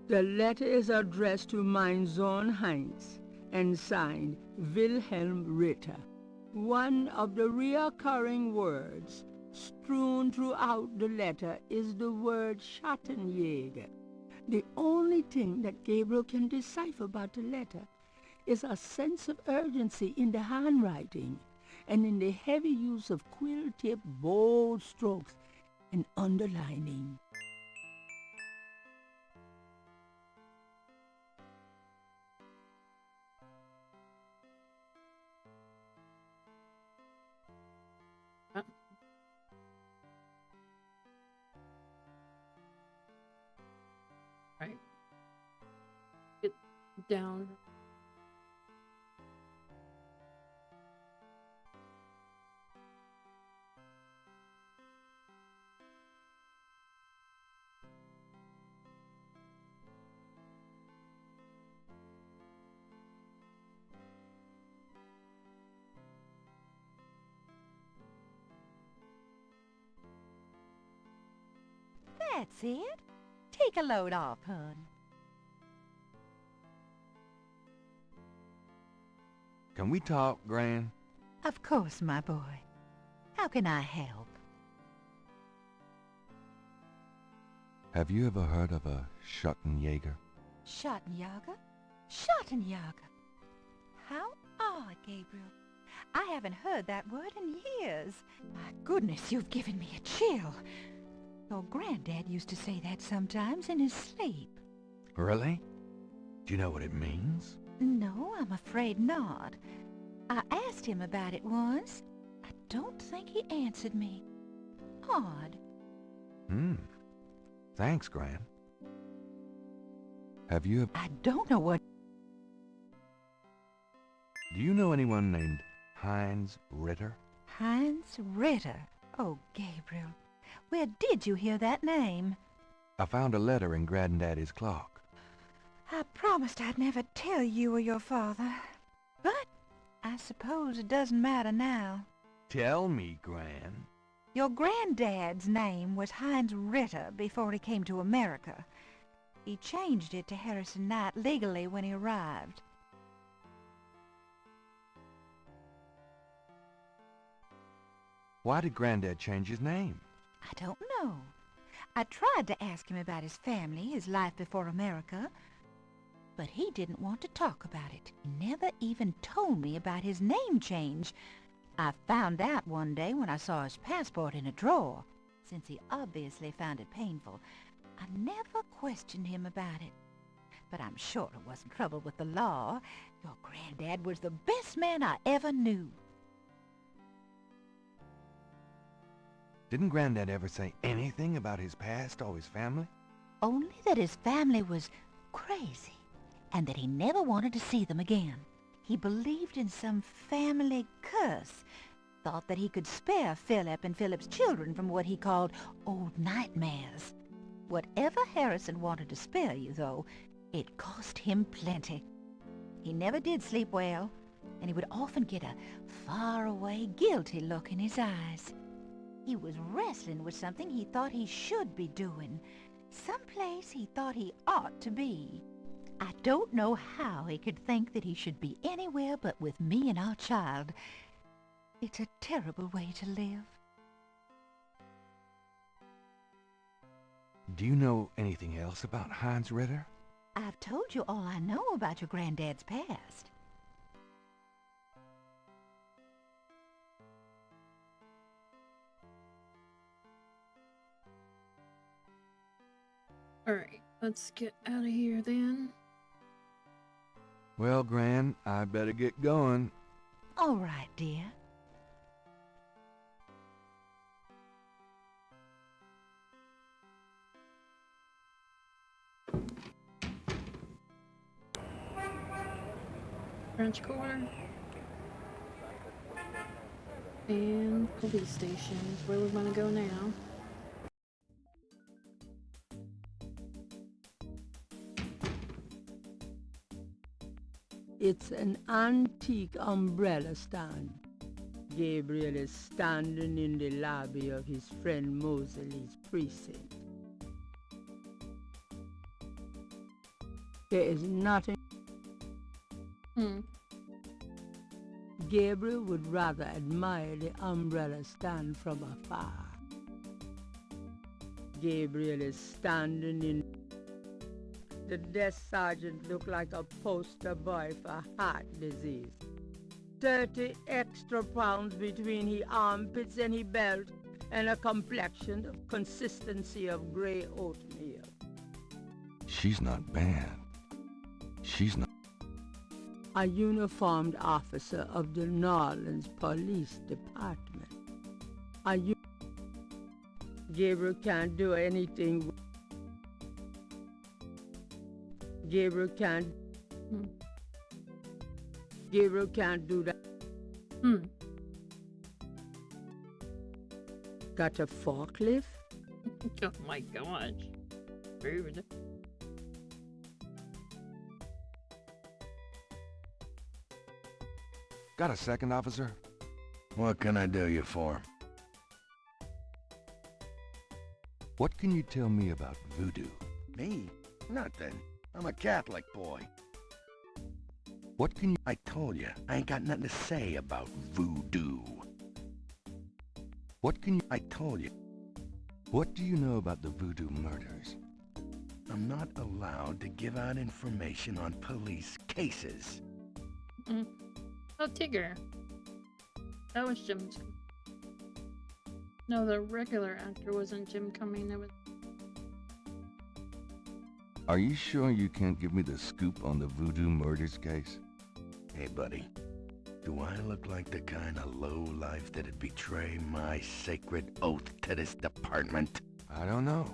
The letter is addressed to mein Sohn Heinz and signed Wilhelm Ritter. One of the recurring words strewn throughout the letter is the word Schattenjäger. The only thing that Gabriel can decipher about the letter is a sense of urgency in the handwriting and in the heavy use of quill-tip bold strokes and underlining. Right. Get down. That's it. Take a load off, hun. Can we talk, Gran? Of course, my boy. How can I help? Have you ever heard of a Schottenjäger? Schottenjäger? Schottenjäger. How odd, Gabriel. I haven't heard that word in years. My goodness, you've given me a chill. Your granddad used to say that sometimes in his sleep. Really? Do you know what it means? No, I'm afraid not. I asked him about it once. I don't think he answered me. Odd. Thanks, Gran. Have you... I don't know what... Do you know anyone named Heinz Ritter? Heinz Ritter. Oh, Gabriel. Where did you hear that name? I found a letter in Granddaddy's clock. I promised I'd never tell you or your father. But I suppose it doesn't matter now. Tell me, Gran. Your granddad's name was Heinz Ritter before he came to America. He changed it to Harrison Knight legally when he arrived. Why did Granddad change his name? I don't know. I tried to ask him about his family, his life before America, but he didn't want to talk about it. He never even told me about his name change. I found out one day when I saw his passport in a drawer. Since he obviously found it painful, I never questioned him about it. But I'm sure it wasn't trouble with the law. Your granddad was the best man I ever knew. Didn't Granddad ever say anything about his past or his family? Only that his family was crazy, and that he never wanted to see them again. He believed in some family curse, thought that he could spare Philip and Philip's children from what he called old nightmares. Whatever Harrison wanted to spare you, though, it cost him plenty. He never did sleep well, and he would often get a far-away, guilty look in his eyes. He was wrestling with something he thought he should be doing, someplace he thought he ought to be. I don't know how he could think that he should be anywhere but with me and our child. It's a terrible way to live. Do you know anything else about Heinz Ritter? I've told you all I know about your granddad's past. Alright, let's get out of here then. Well, Gran, I better get going. All right, dear. French Quarter. And police station is where we're gonna go now. It's an antique umbrella stand. Gabriel is standing in the lobby of his friend Moseley's precinct. There is nothing... Gabriel would rather admire the umbrella stand from afar. Gabriel is standing in... The desk sergeant looked like a poster boy for heart disease. 30 extra pounds between his armpits and his belt, and a complexion of consistency of grey oatmeal. She's not bad. She's not... A uniformed officer of the New Orleans Police Department. Gabriel can't do anything. Gabriel can't do that. Got a forklift? Oh my gosh. Rude. Got a second, officer? What can I do you for? What can you tell me about voodoo? Me? Nothing. I'm a Catholic boy. What can you... I told you, I ain't got nothing to say about voodoo. What can you... I told you, What do you know about the voodoo murders? I'm not allowed to give out information on police cases. Mm. Oh, Tigger. That was Jim's. No, the regular actor wasn't Jim Cumming. It was. Are you sure you can't give me the scoop on the voodoo murders case? Hey, buddy. Do I look like the kind of lowlife that'd betray my sacred oath to this department? I don't know.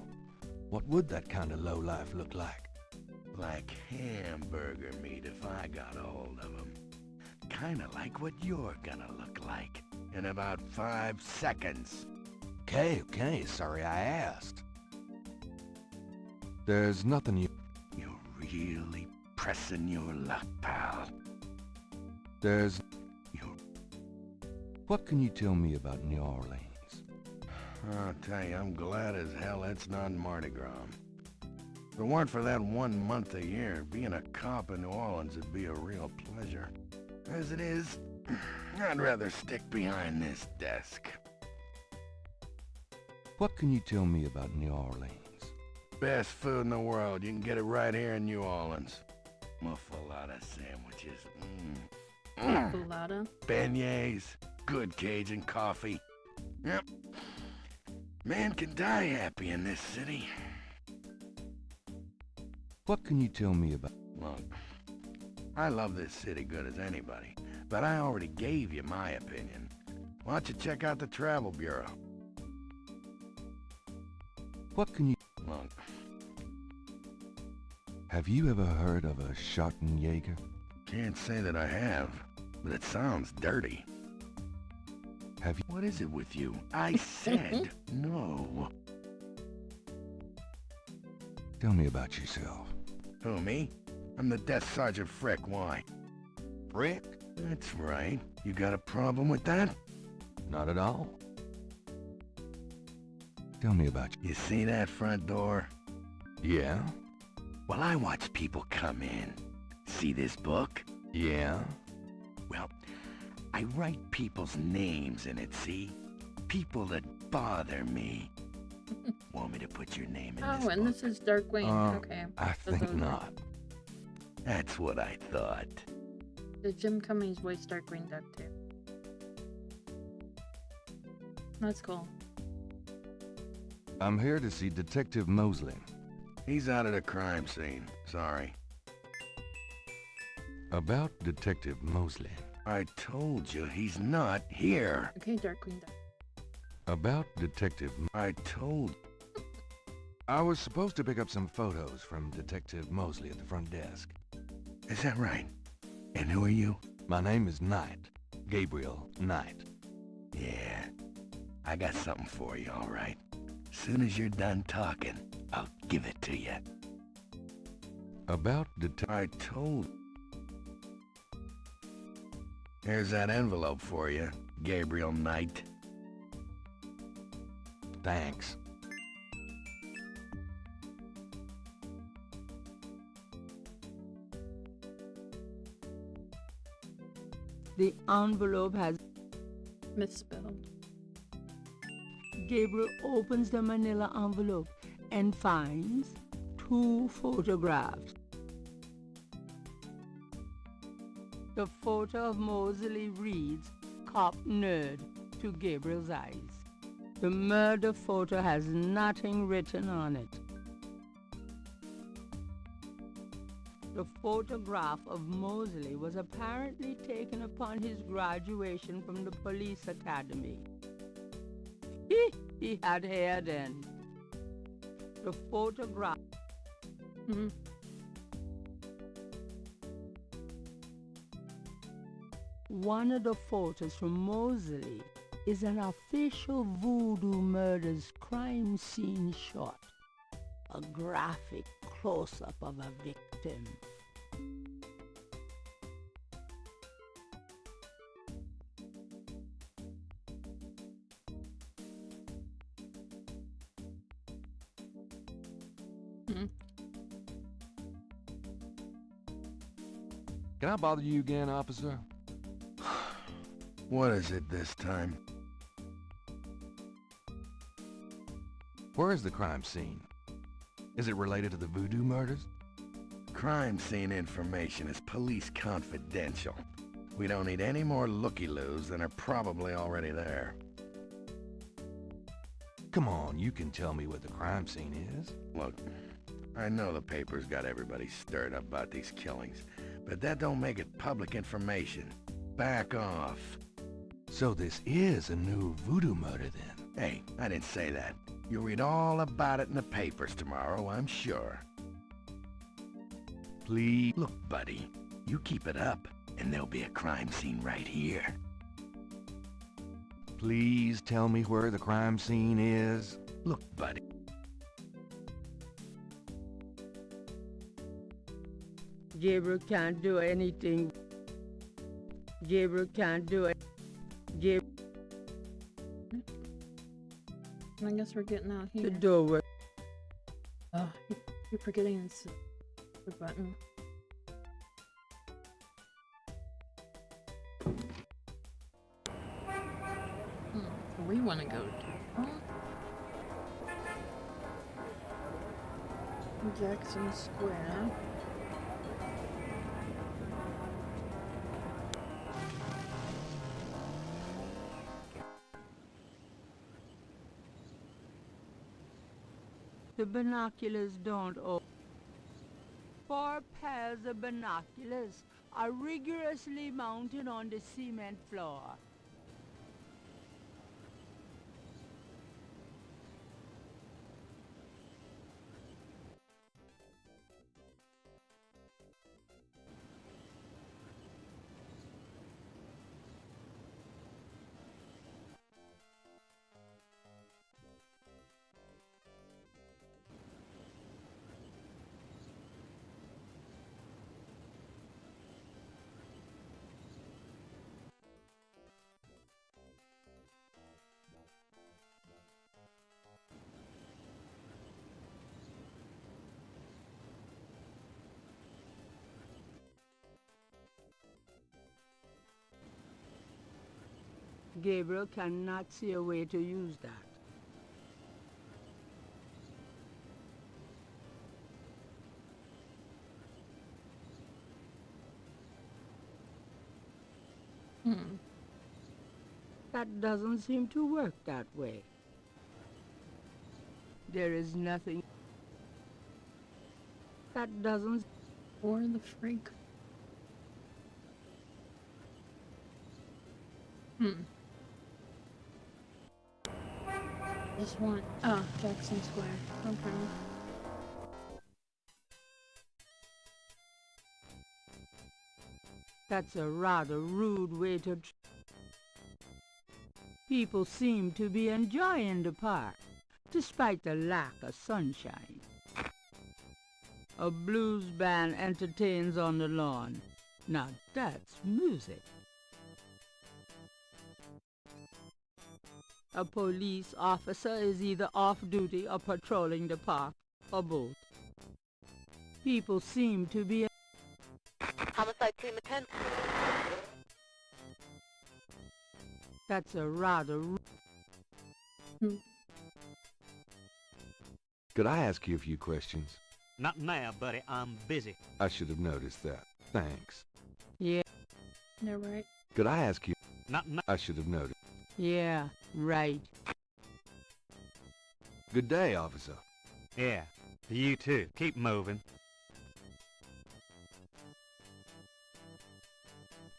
What would that kind of lowlife look like? Like hamburger meat if I got a hold of them. Kinda like what you're gonna look like in about 5 seconds. Okay, sorry I asked. There's nothing you... You're really pressing your luck, pal. There's... You're... What can you tell me about New Orleans? I'll tell you, I'm glad as hell it's not Mardi Gras. If it weren't for that 1 month a year, being a cop in New Orleans would be a real pleasure. As it is, I'd rather stick behind this desk. What can you tell me about New Orleans? Best food in the world. You can get it right here in New Orleans. Muffaletta sandwiches. Muffaletta. Beignets. Good Cajun coffee. Yep. Man can die happy in this city. What can you tell me about... Look, I love this city good as anybody, but I already gave you my opinion. Why don't you check out the Travel Bureau? What can you... Look, Have you ever heard of a Schottenjäger? can't say that I have, but it sounds dirty. Have you... What is it with you? I said no. Tell me about yourself. Who, me? I'm the Desk Sergeant Frick. Why? Frick? That's right. You got a problem with that? Not at all. Tell me about you. You see that front door? Yeah? Well, I watch people come in. See this book? Yeah? Well, I write people's names in it, see? People that bother me. Want me to put your name in this Oh, and book? this is Darkwing. Okay. I That's think over. not. That's what I thought. The Jim Cummings voice Darkwing Duck too. That's cool. I'm here to see Detective Mosley. He's out of the crime scene. Sorry. About Detective Mosley. I told you he's not here. Okay, Darkwing Duck. About Detective... I told... I was supposed to pick up some photos from Detective Mosley at the front desk. Is that right? And who are you? My name is Knight. Gabriel Knight. Yeah. I got something for you, all right. Soon as you're done talking, I'll give it to you. About Detective... I told... Here's that envelope for you, Gabriel Knight. Thanks. The envelope has... Misspelled. Gabriel opens the manila envelope and finds 2 photographs. The photo of Mosley reads, "Cop nerd," to Gabriel's eyes. The murder photo has nothing written on it. The photograph of Mosley was apparently taken upon his graduation from the police academy. He had hair then. The photograph... Mm-hmm. One of the photos from Mosley is an official Voodoo Murders crime scene shot. A graphic close-up of a victim. Hmm. Can I bother you again, officer? What is it this time? Where is the crime scene? Is it related to the voodoo murders? Crime scene information is police confidential. We don't need any more looky-loos than are probably already there. Come on, you can tell me what the crime scene is. Look, I know the paper's got everybody stirred up about these killings, but that don't make it public information. Back off. So this is a new voodoo murder then? Hey, I didn't say that. You'll read all about it in the papers tomorrow, I'm sure. Please. Look, buddy, you keep it up, and there'll be a crime scene right here. Please tell me where the crime scene is. Look, buddy. Gabriel can't do anything. Gabriel can't do it. Gabriel, I guess we're getting out the here. door was... Oh, you're forgetting the button. We want to go to Jackson Square. The binoculars don't open. 4 pairs of binoculars are rigorously mounted on the cement floor. Gabriel cannot see a way to use that. That doesn't seem to work that way. There is nothing... That doesn't... Or the freak. Just want... Oh, Jackson Square. Okay. That's a rather rude way to... People seem to be enjoying the park, despite the lack of sunshine. A blues band entertains on the lawn. Now that's music. A police officer is either off-duty or patrolling the park, or both. People seem to be... Homicide team attend. That's a rather... Could I ask you a few questions? Not now, buddy. I'm busy. I should have noticed that. Thanks. Yeah, They're right. Could I ask you? Not now. I should have noticed. yeah, right. Good day, officer. Yeah. You too. Keep moving.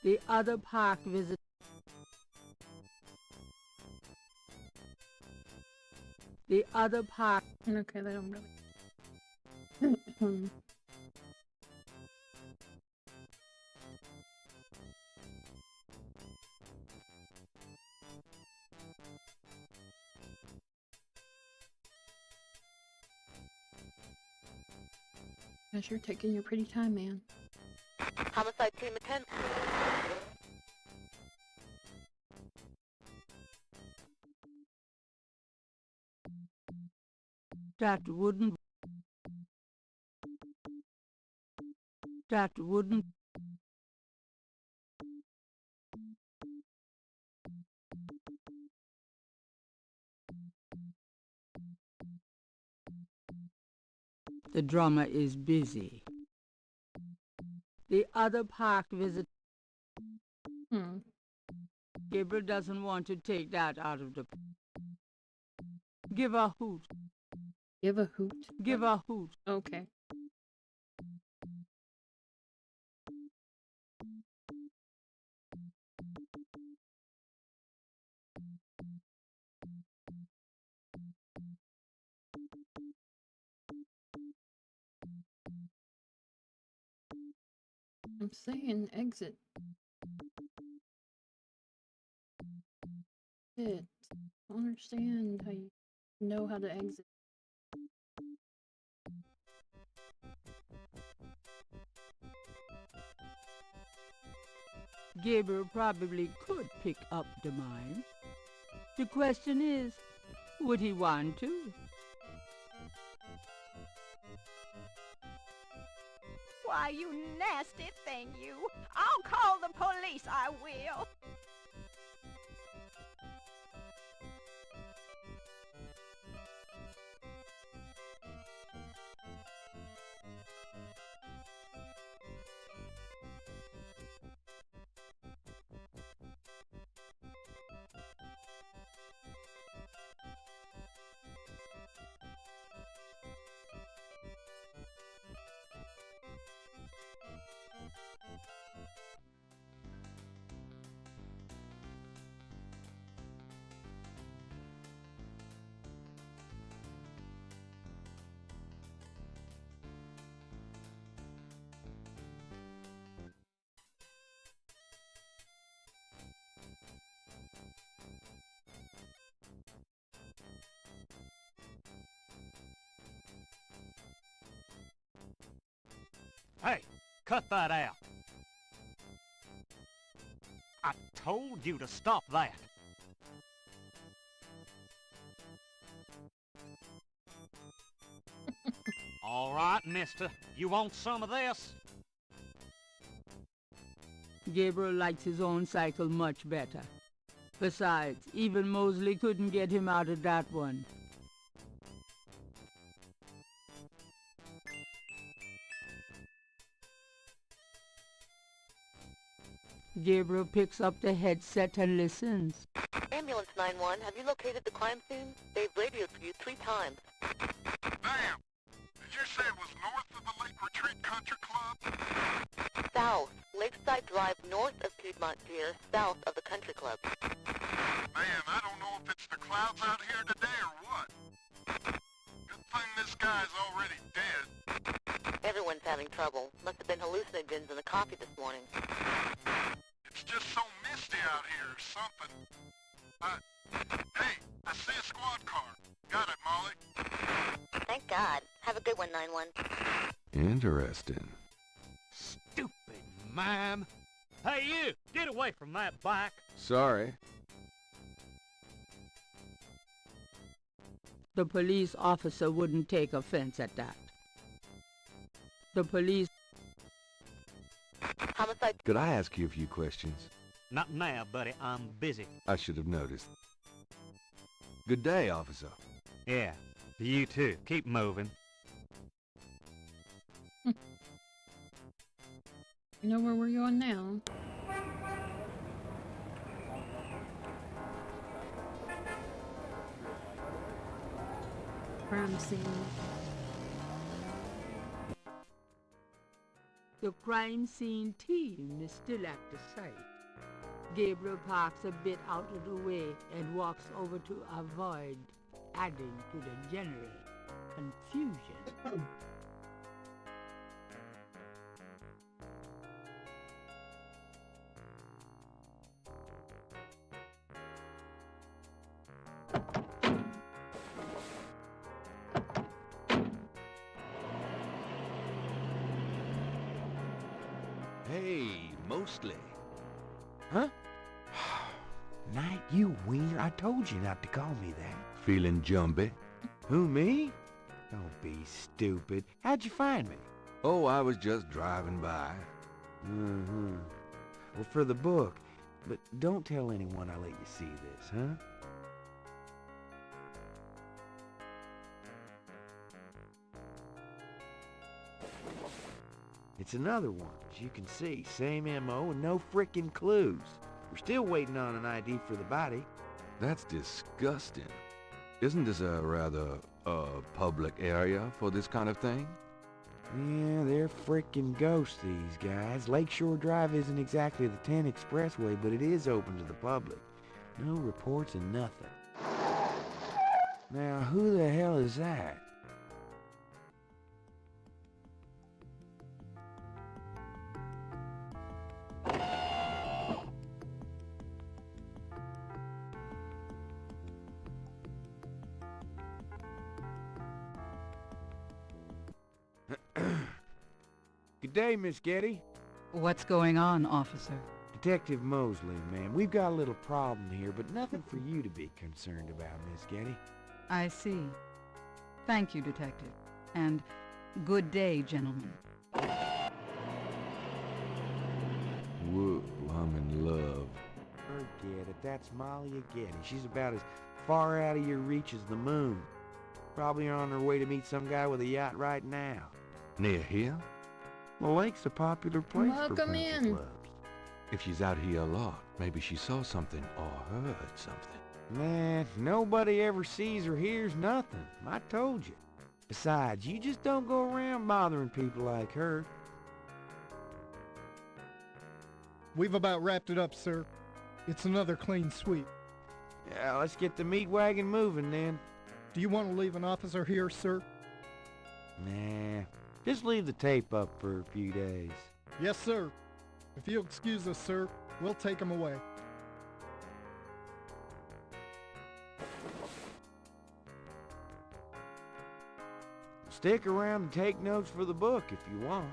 The other park visit... The other park... Okay, they don't really... Guess you're taking your pretty time, man. Homicide team attend. That wouldn't... That wouldn't... The drummer is busy. The other park visit... Hmm. Gabriel doesn't want to take that out of the... Give a hoot. Give a hoot. Give a hoot. Okay. I'm saying exit. It. I don't understand how you know how to exit. Gabriel probably could pick up the mine. The question is, would he want to? Why, you nasty thing, you! I'll call the police, I will! Hey, cut that out. I told you to stop that. All right, mister. You want some of this? Gabriel likes his own cycle much better. Besides, even Mosley couldn't get him out of that one. Gabriel picks up the headset and listens. Ambulance 911, have you located the crime scene? They've radioed for you 3 times. Damn! Did you say it was north of the Lake Retreat Country Club? South, Lakeside Drive north of Piedmont Pier, south of the country club. Man, I don't know if it's the clouds out here today or what. Good thing this guy's already dead. Everyone's having trouble. Must have been hallucinogens in the coffee this morning. It's just so misty out here or something. Hey, I see a squad car. Got it, Molly. Thank God. Have a good one, 911. Interesting. Stupid mime. Hey, you! Get away from that bike. Sorry. The police officer wouldn't take offense at that. The police... Homicide. Could I ask you a few questions? Not now, buddy. I'm busy. I should have noticed. Good day, officer. Yeah, you too. Keep moving. You know where we're going now? Crime scene. The crime scene team is still at the site. Gabriel parks a bit out of the way and walks over to avoid adding to the general confusion. Hey, mostly. Huh? Night, you wiener. I told you not to call me that. Feeling jumpy? Who, me? Don't be stupid. How'd you find me? Oh, I was just driving by. Mm-hmm. Well, for the book. But don't tell anyone I let you see this, huh? It's another one, as you can see. Same M.O. and no frickin' clues. We're still waiting on an ID for the body. That's disgusting. Isn't this a rather, public area for this kind of thing? Yeah, they're frickin' ghosts, these guys. Lakeshore Drive isn't exactly the 10 expressway, but it is open to the public. No reports and nothing. Now, who the hell is that? Good day, Miss Getty. What's going on, officer? Detective Mosley, ma'am. We've got a little problem here, but nothing for you to be concerned about, Miss Getty. I see. Thank you, detective. And good day, gentlemen. Whoa, I'm in love. Forget it. That's Molly Getty. She's about as far out of your reach as the moon. Probably on her way to meet some guy with a yacht right now. Near here? The lake's a popular place for Welcome country in. clubs. If she's out here a lot, maybe she saw something or heard something. Nah, nobody ever sees or hears nothing. I told you. Besides, you just don't go around bothering people like her. We've about wrapped it up, sir. It's another clean sweep. Yeah, let's get the meat wagon moving then. Do you want to leave an officer here, sir? Nah, just leave the tape up for a few days. Yes, sir. If you'll excuse us, sir, we'll take him away. Stick around and take notes for the book if you want.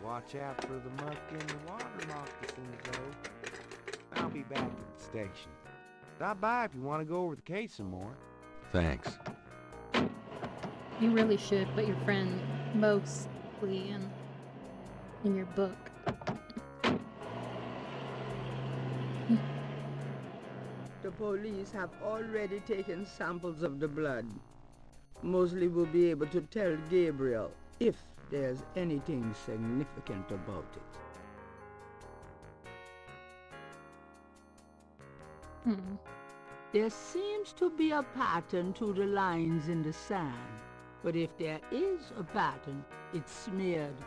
Watch out for the muck and the water moccasins, though. I'll be back at the station. Stop by if you want to go over the case some more. Thanks. You really should put your friend mostly in your book. The police have already taken samples of the blood. Mosley will be able to tell Gabriel if there's anything significant about it. Hmm. There seems to be a pattern to the lines in the sand, but if there is a pattern, it's smeared.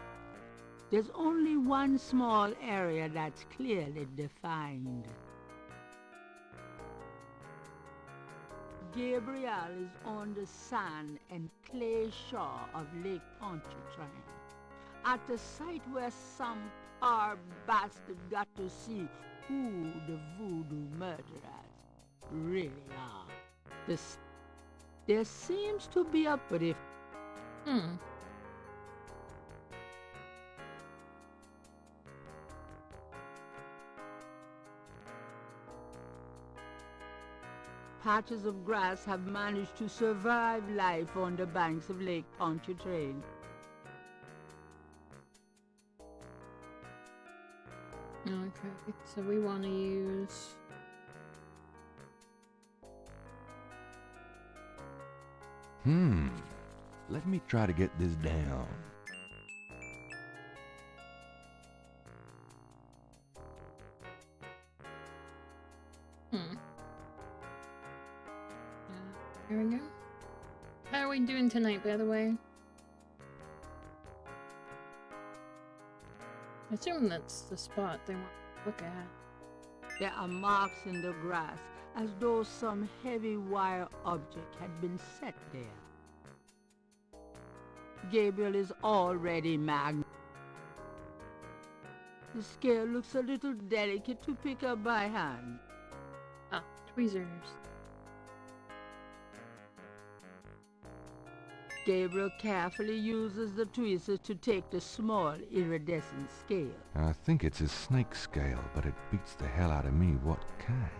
There's only one small area that's clearly defined. Gabriel is on the sand and clay shore of Lake Pontchartrain, at the site where some poor bastard got to see who the voodoo murderers really are. There seems to be a... But if... Hmm. Patches of grass have managed to survive life on the banks of Lake Pontchartrain. Okay, so we want to use... Let me try to get this down. Here we go. How are we doing tonight, by the way? I assume that's the spot they want to look at. There are marks in the grass, as though some heavy wire object had been set there. Gabriel is already mag. The scale looks a little delicate to pick up by hand. Ah, tweezers. Gabriel carefully uses the tweezers to take the small iridescent scale. I think it's a snake scale, but it beats the hell out of me what kind.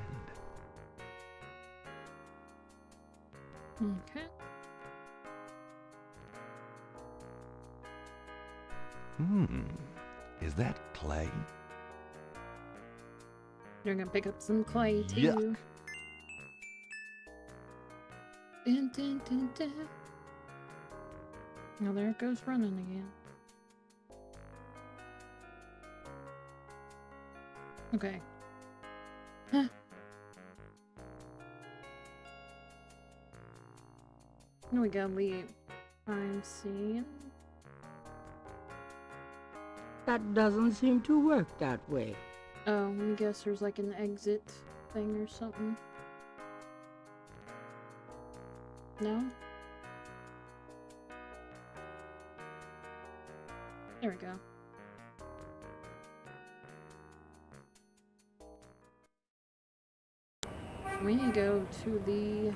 Okay. Is that clay? You're gonna pick up some clay too. Yuck. Dun, dun, dun, dun. Now there it goes running again. Okay. Huh. Now we gotta leave. Crime scene. That doesn't seem to work that way. Oh, let me guess there's like an exit thing or something. No? There we go. We need to go to the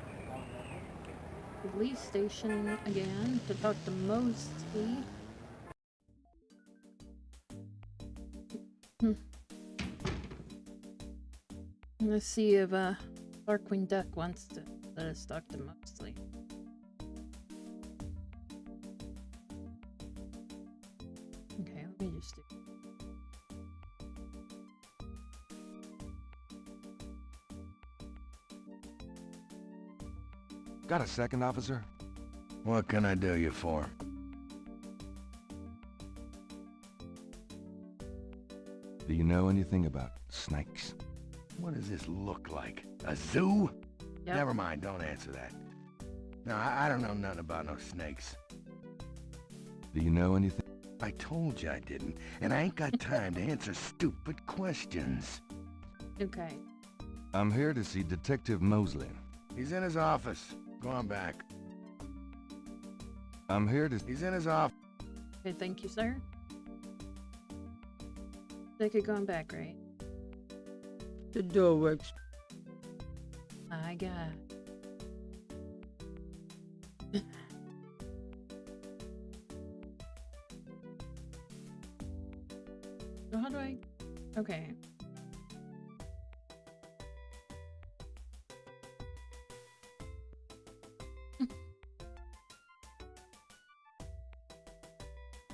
police station again to talk to Mosley. Let's see if Darkwing Duck wants to let us talk to Mosley. Okay, let me just do. Got a second, officer? What can I do you for? Do you know anything about snakes? What does this look like? A zoo? Yep. Never mind, don't answer that. No, I don't know nothing about no snakes. Do you know anything? I told you I didn't, and I ain't got time to answer stupid questions. Okay. I'm here to see Detective Mosley. He's in his office. Go on back. I'm here to... He's in his office. Okay, thank you, sir. They could go on back, right? The door works. I got. So how do I? Okay.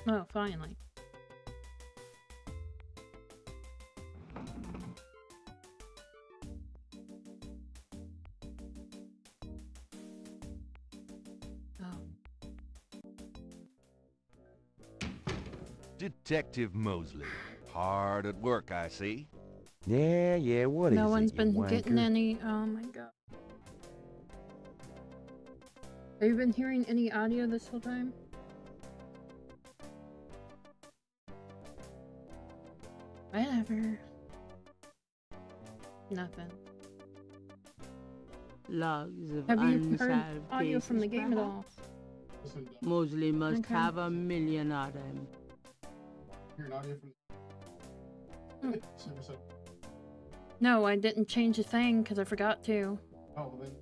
Oh, finally. Detective Mosley. Hard at work, I see. Yeah, what is it, No one's you been wanker? getting any. Oh my god. Have you been hearing any audio this whole time? Whatever. Nothing. Logs of Have you unsolved heard audio from the cases, game at all? perhaps? Mosley must Okay. have a million of them. No, I didn't change a thing because I forgot to. Oh, well then.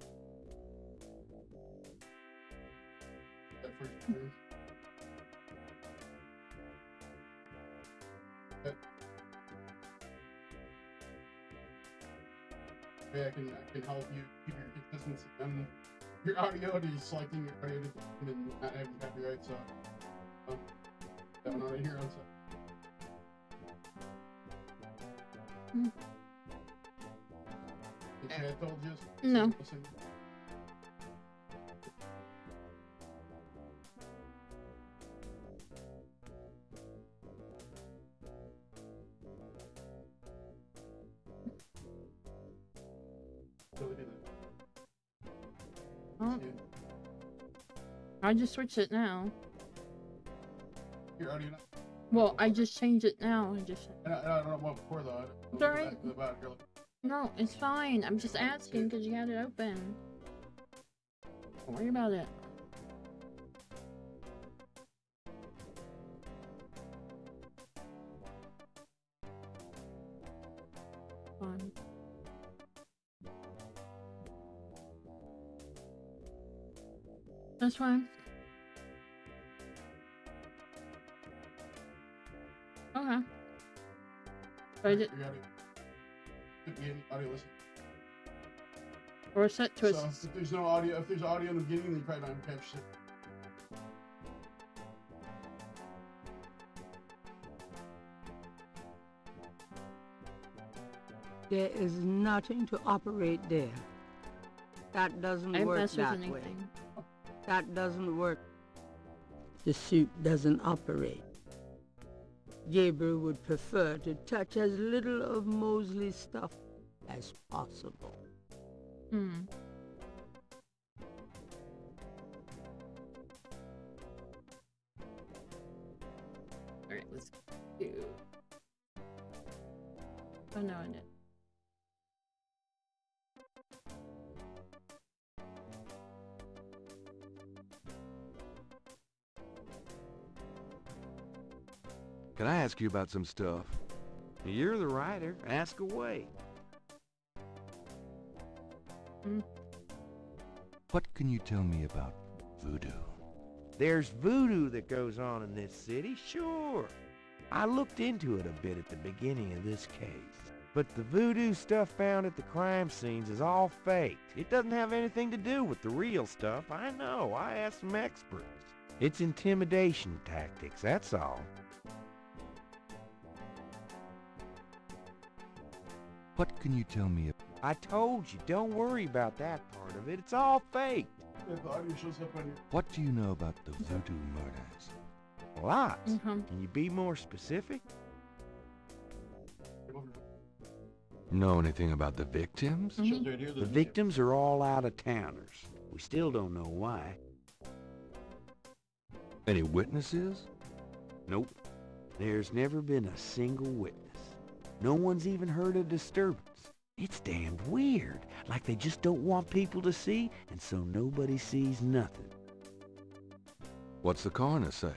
Yeah, I can help you keep your consistency on your audio to selecting your audio and not having copyright, so that one right here on set. Okay, I told you. No. Listen. Oh. I just switched it now. Your audio not. Well, I just changed it now. I don't know what before though. It's alright. No, it's fine. I'm just asking because you had it open. Don't worry about it. Fine. That's fine. Okay. But I did. Could be any audio listen. Or set to So if there's no audio, if there's audio in the beginning, then you probably don't catch it. There is nothing to operate there. That doesn't I work mess with that way. anything. That doesn't work. The suit doesn't operate. Gabriel would prefer to touch as little of Mosley's stuff as possible. Hmm. Alright, let's do... Oh no, I didn't. Can I ask you about some stuff? You're the writer. Ask away. What can you tell me about voodoo? There's voodoo that goes on in this city, sure. I looked into it a bit at the beginning of this case. But the voodoo stuff found at the crime scenes is all faked. It doesn't have anything to do with the real stuff. I know. I asked some experts. It's intimidation tactics, that's all. What can you tell me about... I told you, don't worry about that part of it. It's all faked. What do you know about the voodoo murders? Lots. Can you be more specific? Know anything about the victims? The victims are all out-of-towners. We still don't know why. Any witnesses? Nope. There's never been a single witness. No one's even heard a disturbance. It's damned weird. Like they just don't want people to see, and so nobody sees nothing. What's the coroner say?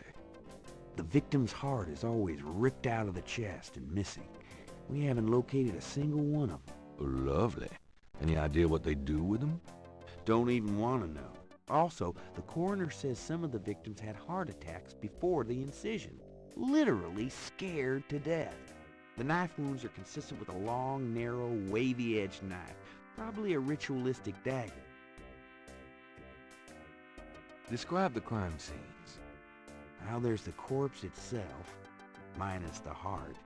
The victim's heart is always ripped out of the chest and missing. We haven't located a single one of them. Lovely. Any idea what they do with them? Don't even want to know. Also, the coroner says some of the victims had heart attacks before the incision. Literally scared to death. The knife wounds are consistent with a long, narrow, wavy-edged knife. Probably a ritualistic dagger. Describe the crime scenes. Now there's the corpse itself, minus the heart.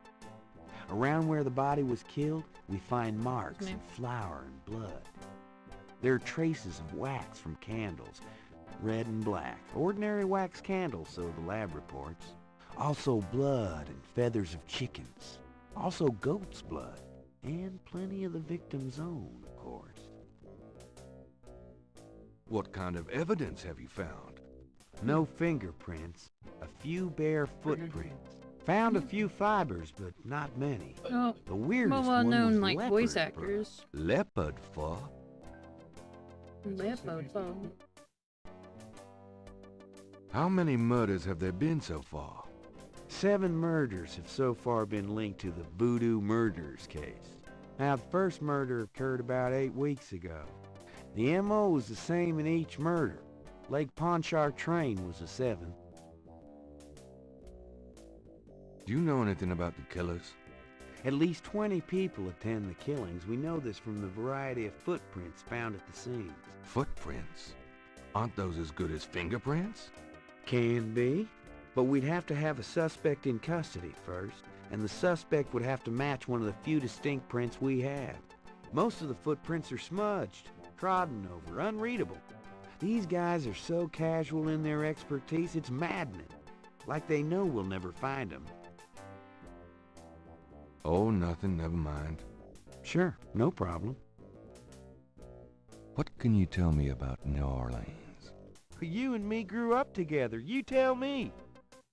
Around where the body was killed, we find marks and flour and blood. There are traces of wax from candles, red and black. Ordinary wax candles, so the lab reports. Also blood and feathers of chickens. Also goat's blood. And plenty of the victim's own, of course. What kind of evidence have you found? No fingerprints. A few bare footprints. Found a few fibers, but not many. Oh, The weirdest well one known was like leopard voice fur. actors. Leopard fur? Leopard fur. How many murders have there been so far? 7 murders have so far been linked to the Voodoo Murders case. Now, the first murder occurred about 8 weeks ago. The M.O. was the same in each murder. Lake Pontchartrain was the 7th. Do you know anything about the killers? At least 20 people attend the killings. We know this from the variety of footprints found at the scenes. Footprints? Aren't those as good as fingerprints? Can be, but we'd have to have a suspect in custody first, and the suspect would have to match one of the few distinct prints we have. Most of the footprints are smudged, trodden over, unreadable. These guys are so casual in their expertise, it's maddening. Like they know we'll never find them. Oh, nothing, never mind. Sure, no problem. What can you tell me about New Orleans? You and me grew up together, you tell me.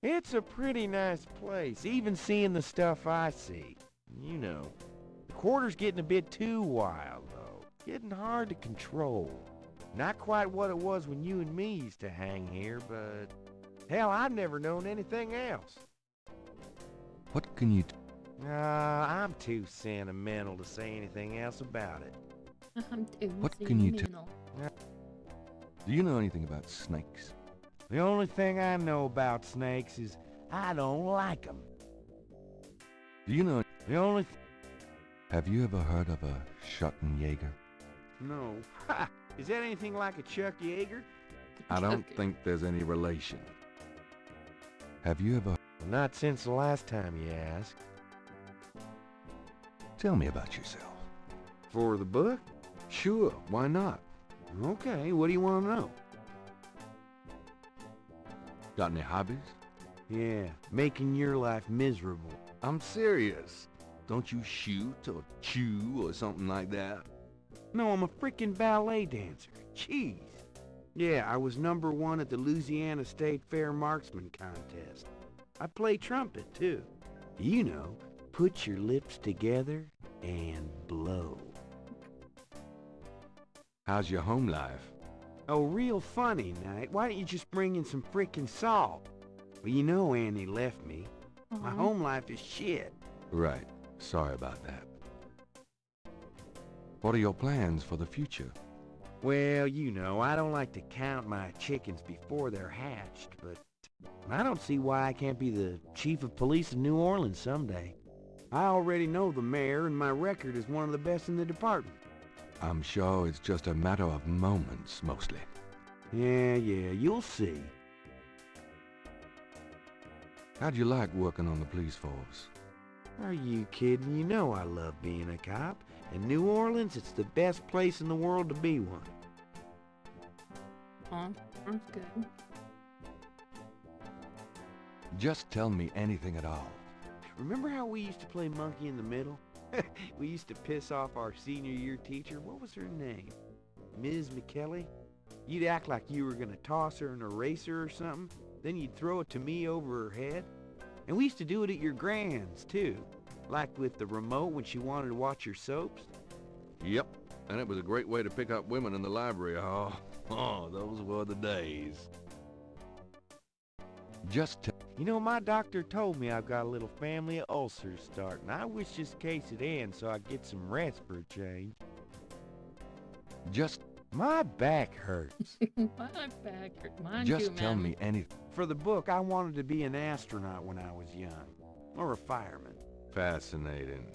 It's a pretty nice place, even seeing the stuff I see. You know, the quarter's getting a bit too wild, though. Getting hard to control. Not quite what it was when you and me used to hang here, but... hell, I've never known anything else. What can you... I'm too sentimental to say anything else about it. What can you tell? Do you know anything about snakes? The only thing I know about snakes is I don't like them. Do you know... The only... Have you ever heard of a Schottenjäger? No. Ha! Is that anything like a Chuck Yeager? I don't think there's any relation. Have you ever... Not since the last time you asked. Tell me about yourself. For the book? Sure, why not? Okay, what do you want to know? Got any hobbies? Yeah, making your life miserable. I'm serious. Don't you shoot or chew or something like that? No, I'm a freaking ballet dancer. Jeez. Yeah, I was #1 at the Louisiana State Fair Marksman Contest. I play trumpet, too. You know, put your lips together and blow. How's your home life? Oh, real funny, Knight. Why don't you just bring in some freaking salt? Well, you know Annie left me. My home life is shit. Right. Sorry about that. What are your plans for the future? Well, you know, I don't like to count my chickens before they're hatched, but I don't see why I can't be the chief of police of New Orleans someday. I already know the mayor, and my record is one of the best in the department. I'm sure it's just a matter of moments, mostly. Yeah, you'll see. How'd you like working on the police force? Are you kidding? You know I love being a cop. In New Orleans, it's the best place in the world to be one. Oh, that's good. Just tell me anything at all. Remember how we used to play monkey in the middle? We used to piss off our senior year teacher. What was her name? Ms. McKelly? You'd act like you were gonna toss her an eraser or something. Then you'd throw it to me over her head. And we used to do it at your grand's, too. Like with the remote when she wanted to watch your soaps. Yep, and it was a great way to pick up women in the library. Oh, those were the days. Just tell... You know, my doctor told me I've got a little family of ulcers starting. I wish this case would end so I get some rest for a change. Just... My back hurts. My back hurts. Mine Just too, tell man. me anything. For the book, I wanted to be an astronaut when I was young. Or a fireman. Fascinating.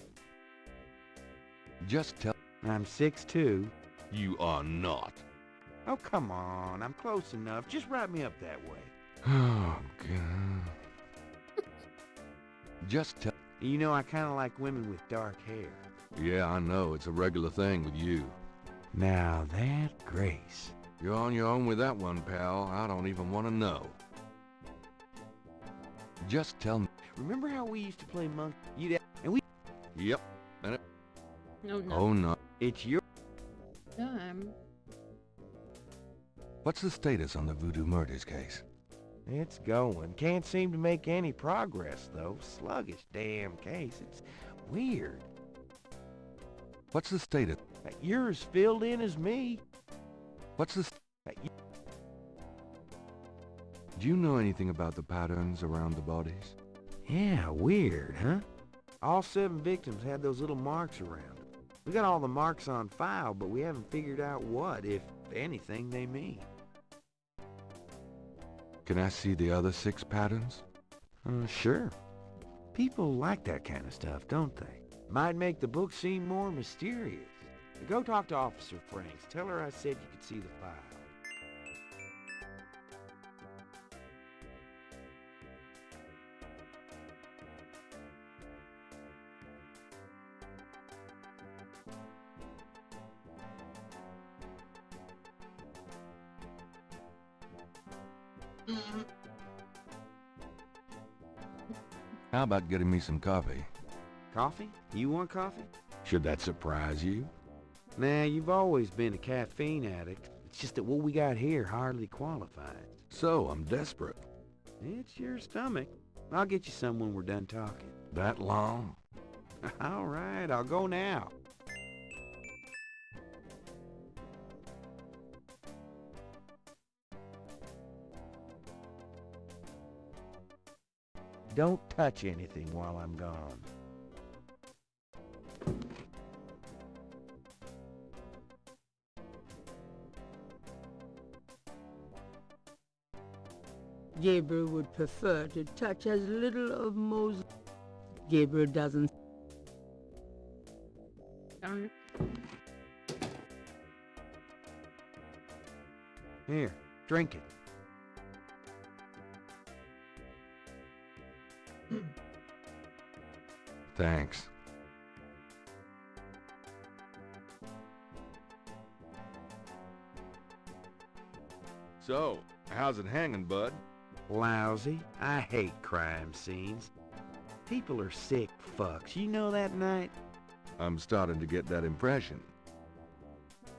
Just tell... I'm 6'2". You are not. Oh, come on. I'm close enough. Just write me up that way. Oh, God. Just tell... You know, I kind of like women with dark hair. Yeah, I know. It's a regular thing with you. Now that Grace. You're on your own with that one, pal. I don't even want to know. Just tell me... Remember how we used to play monkey? And we... Yep. And it... No, no. Oh, no. It's your... Time. What's the status on the Voodoo Murders case? It's going. Can't seem to make any progress, though. Sluggish damn case. It's weird. What's the status? You're as filled in as me. What's the... Do you know anything about the patterns around the bodies? Yeah, weird, huh? All 7 victims had those little marks around them. We got all the marks on file, but we haven't figured out what, if anything, they mean. Can I see the other 6 patterns? Sure. People like that kind of stuff, don't they? Might make the book seem more mysterious. Go talk to Officer Franks. Tell her I said you could see the file. How about getting me some coffee? Coffee? You want coffee? Should that surprise you? Nah, you've always been a caffeine addict. It's just that what we got here hardly qualifies. So, I'm desperate. It's your stomach. I'll get you some when we're done talking. That long? All right, I'll go now. Don't touch anything while I'm gone. Gabriel would prefer to touch as little of Moses. Gabriel doesn't. Darn it. Here, drink it. Thanks. So, how's it hanging, bud? Lousy. I hate crime scenes. People are sick fucks. You know that, Knight? I'm starting to get that impression.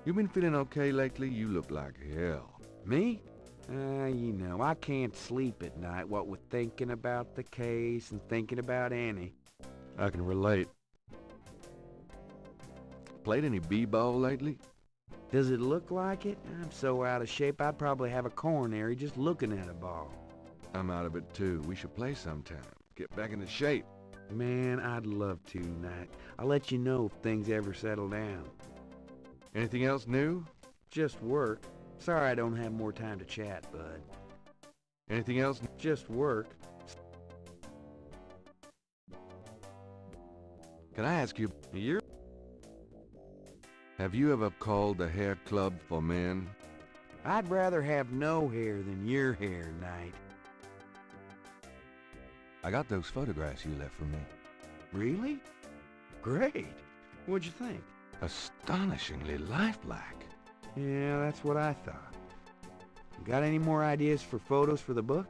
You been feeling okay lately? You look like hell. Me? You know, I can't sleep at night, what with thinking about the case and thinking about Annie. I can relate. Played any b-ball lately? Does it look like it? I'm so out of shape I'd probably have a coronary just looking at a ball. I'm out of it too. We should play sometime. Get back into shape. Man, I'd love to, Knight. I'll let you know if things ever settle down. Anything else new? Just work. Sorry I don't have more time to chat, bud. Anything else? Just work. Can I ask you, have you ever called the hair club for men? I'd rather have no hair than your hair, Knight. I got those photographs you left for me. Really? Great. What'd you think? Astonishingly lifelike. Yeah, that's what I thought. Got any more ideas for photos for the book?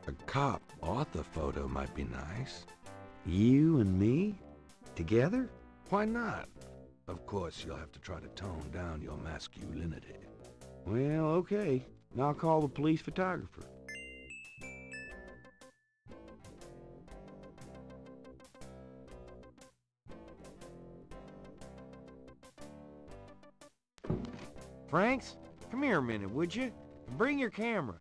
A cop author photo might be nice. You and me? Together? Why not? Of course, you'll have to try to tone down your masculinity. Well, okay. I'll call the police photographer. Franks, come here a minute, would you? Bring your camera.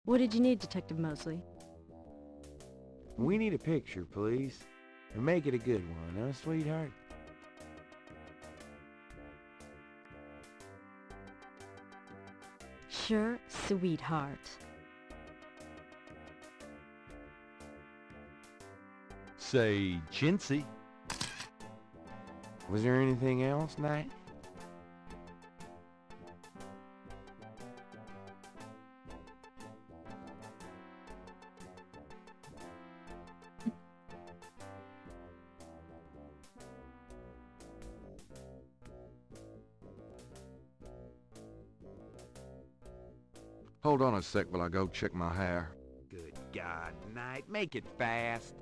What did you need, Detective Mosley? We need a picture, please. And make it a good one, huh, sweetheart? Sure, sweetheart. Say, chintzy. Was there anything else, Knight? Hold on a sec while I go check my hair. Good God, Knight, make it fast.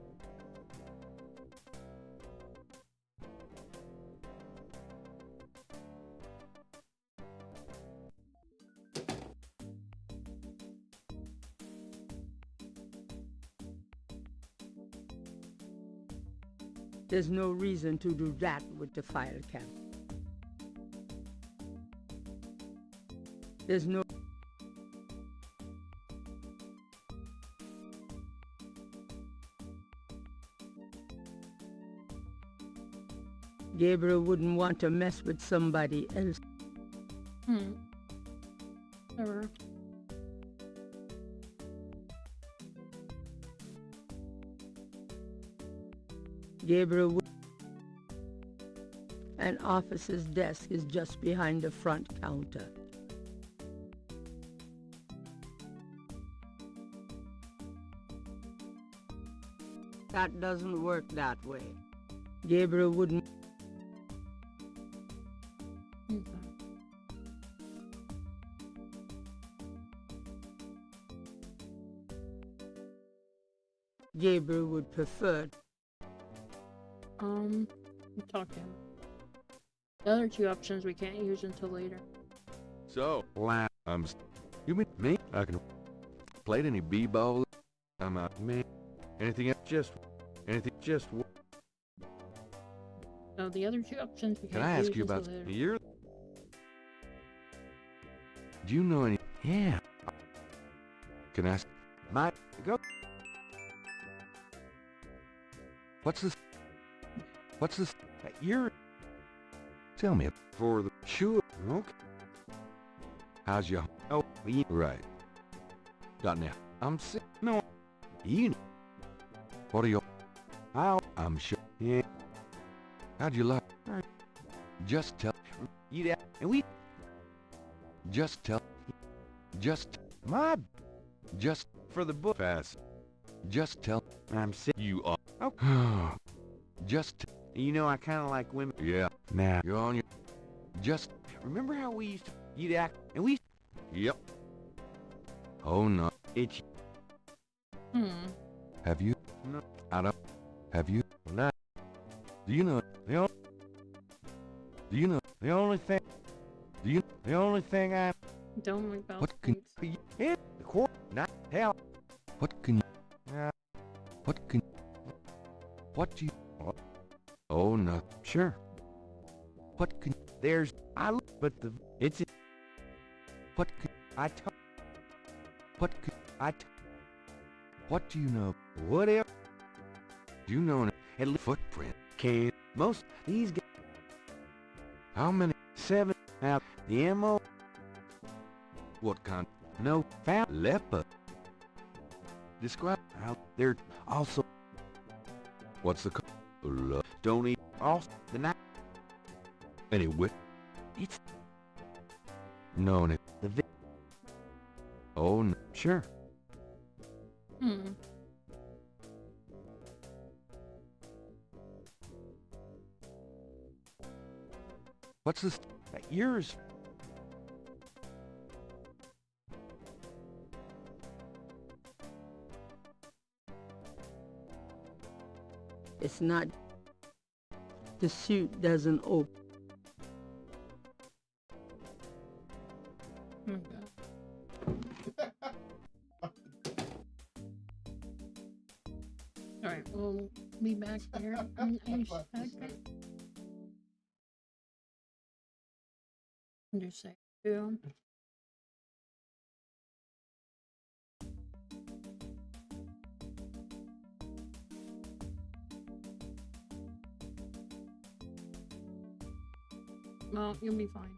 There's no reason to do that with the file cam. There's no... Gabriel wouldn't want to mess with somebody else. Never. Gabriel would... An officer's desk is just behind the front counter. That doesn't work that way. Gabriel wouldn't... Gabriel would prefer... Talk to him. The other two options we can't use until later. So, you mean me? I can... Played any b-ball? I'm out. Man. Anything else? Just... No, the other two options we Can can't I use ask you until about... later. You're... Do you know any... Yeah. Can I ask... Go. What's this? You're... Tell me. For the... Sure. Okay. How's your... Oh, you... Right. Got now. I'm sick. No. You... What are your... I'll... I'm sure. Yeah. How'd you like... Just tell. You that, and we Just tell. Just. my Just. for the book. Fast. Just tell. I'm sick. You are. Oh, Just. you know I kind of like women. Yeah. Now, You're on your. Just. remember how we used to you that, and we Yep. Oh no. it's Have you? No. I don't. Have you? not Do you know? the only Do you know? the only thing Do you? the only thing I Don't like about What can- things. in the court not hell. What can you? Uh, What can? What do you? Oh no. sure. What can? There's but the it's What can? I told What can? I What do you know? whatever Do you know an at least footprint? can most these guys How many? 7 out the MO What kind? no found Leopard. Describe. out there also What's the? don't eat also the night Anyway. it's No. the Oh no. sure What's this? yours It's not. The suit doesn't open. Alright, we'll be back here in a second. Just say two. Well, you'll be fine.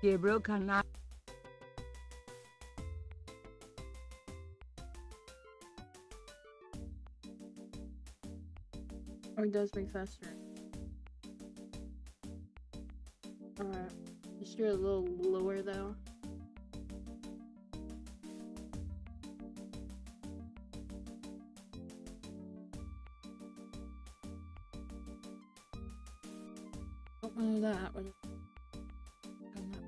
Gabriel cannot. Oh, it does make faster. Alright. Just do it a little lower though. Don't know that would come up.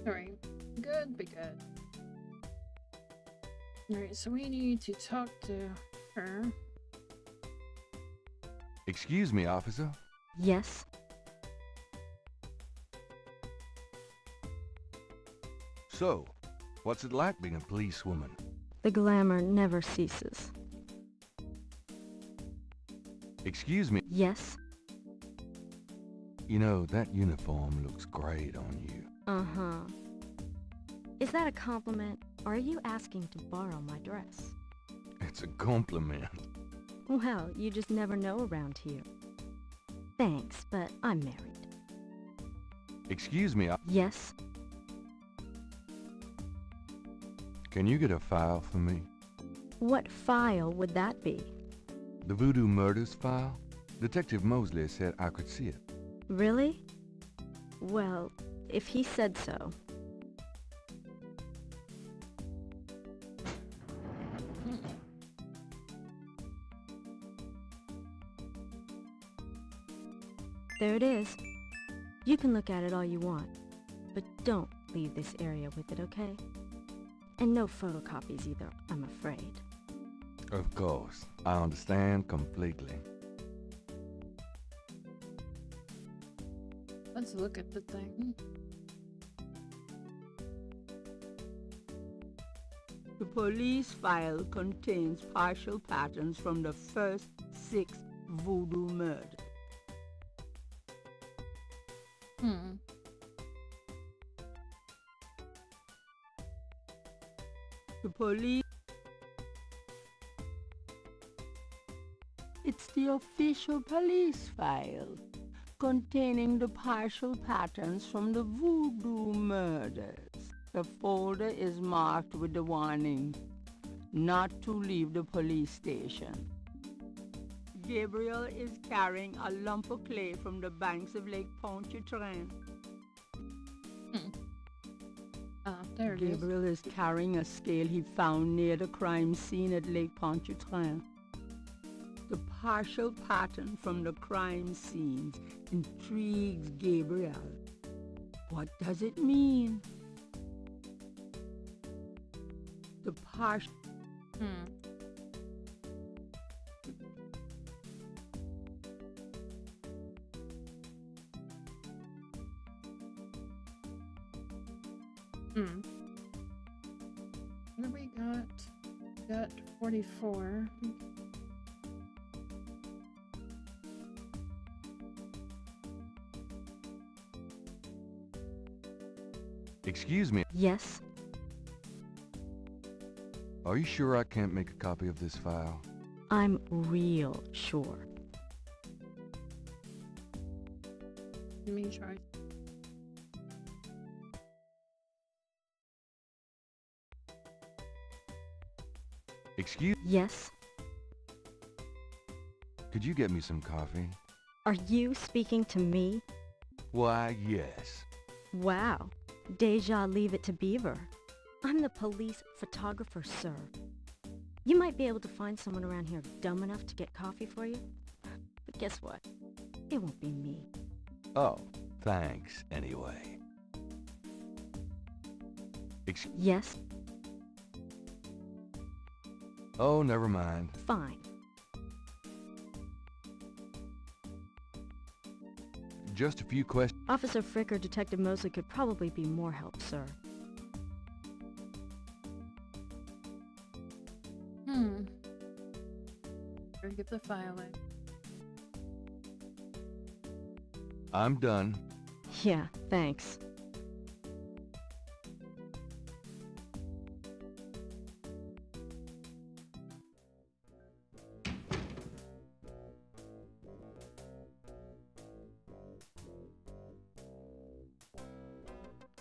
Alright, good, be good. Alright, so we need to talk to her. Excuse me, officer. Yes? So, what's it like being a policewoman? The glamour never ceases. Excuse me. Yes? You know, that uniform looks great on you. Uh-huh. Is that a compliment, or are you asking to borrow my dress? It's a compliment. Well, you just never know around here. Thanks, but I'm married. Excuse me, Yes? can you get a file for me? What file would that be? The Voodoo Murders file? Detective Mosley said I could see it. Really? Well, if he said so. There it is. You can look at it all you want, but don't leave this area with it, okay? And no photocopies either, I'm afraid. Of course. I understand completely. Let's look at the thing. The police file contains partial patterns from the first 6 voodoo murders. Hmm. The police... It's the official police file, containing the partial patterns from the voodoo murders. The folder is marked with the warning, not to leave the police station. Gabriel is carrying a lump of clay from the banks of Lake Pontchartrain. There it is. Gabriel is carrying a scale he found near the crime scene at Lake Pontchartrain. The partial pattern from the crime scenes intrigues Gabriel. What does it mean? The partial... What do we got? Got 44. Excuse me. Yes? Are you sure I can't make a copy of this file? I'm real sure. Let me try. Excuse... Yes? Could you get me some coffee? Are you speaking to me? Why, yes. Wow. Deja leave it to Beaver. I'm the police photographer, sir. You might be able to find someone around here dumb enough to get coffee for you. But guess what? It won't be me. Oh, thanks, anyway. Yes? Oh, never mind. Fine. Just a few questions. Officer Frick or Detective Mosley could probably be more help, sir. Better get the file in. I'm done. Yeah, thanks.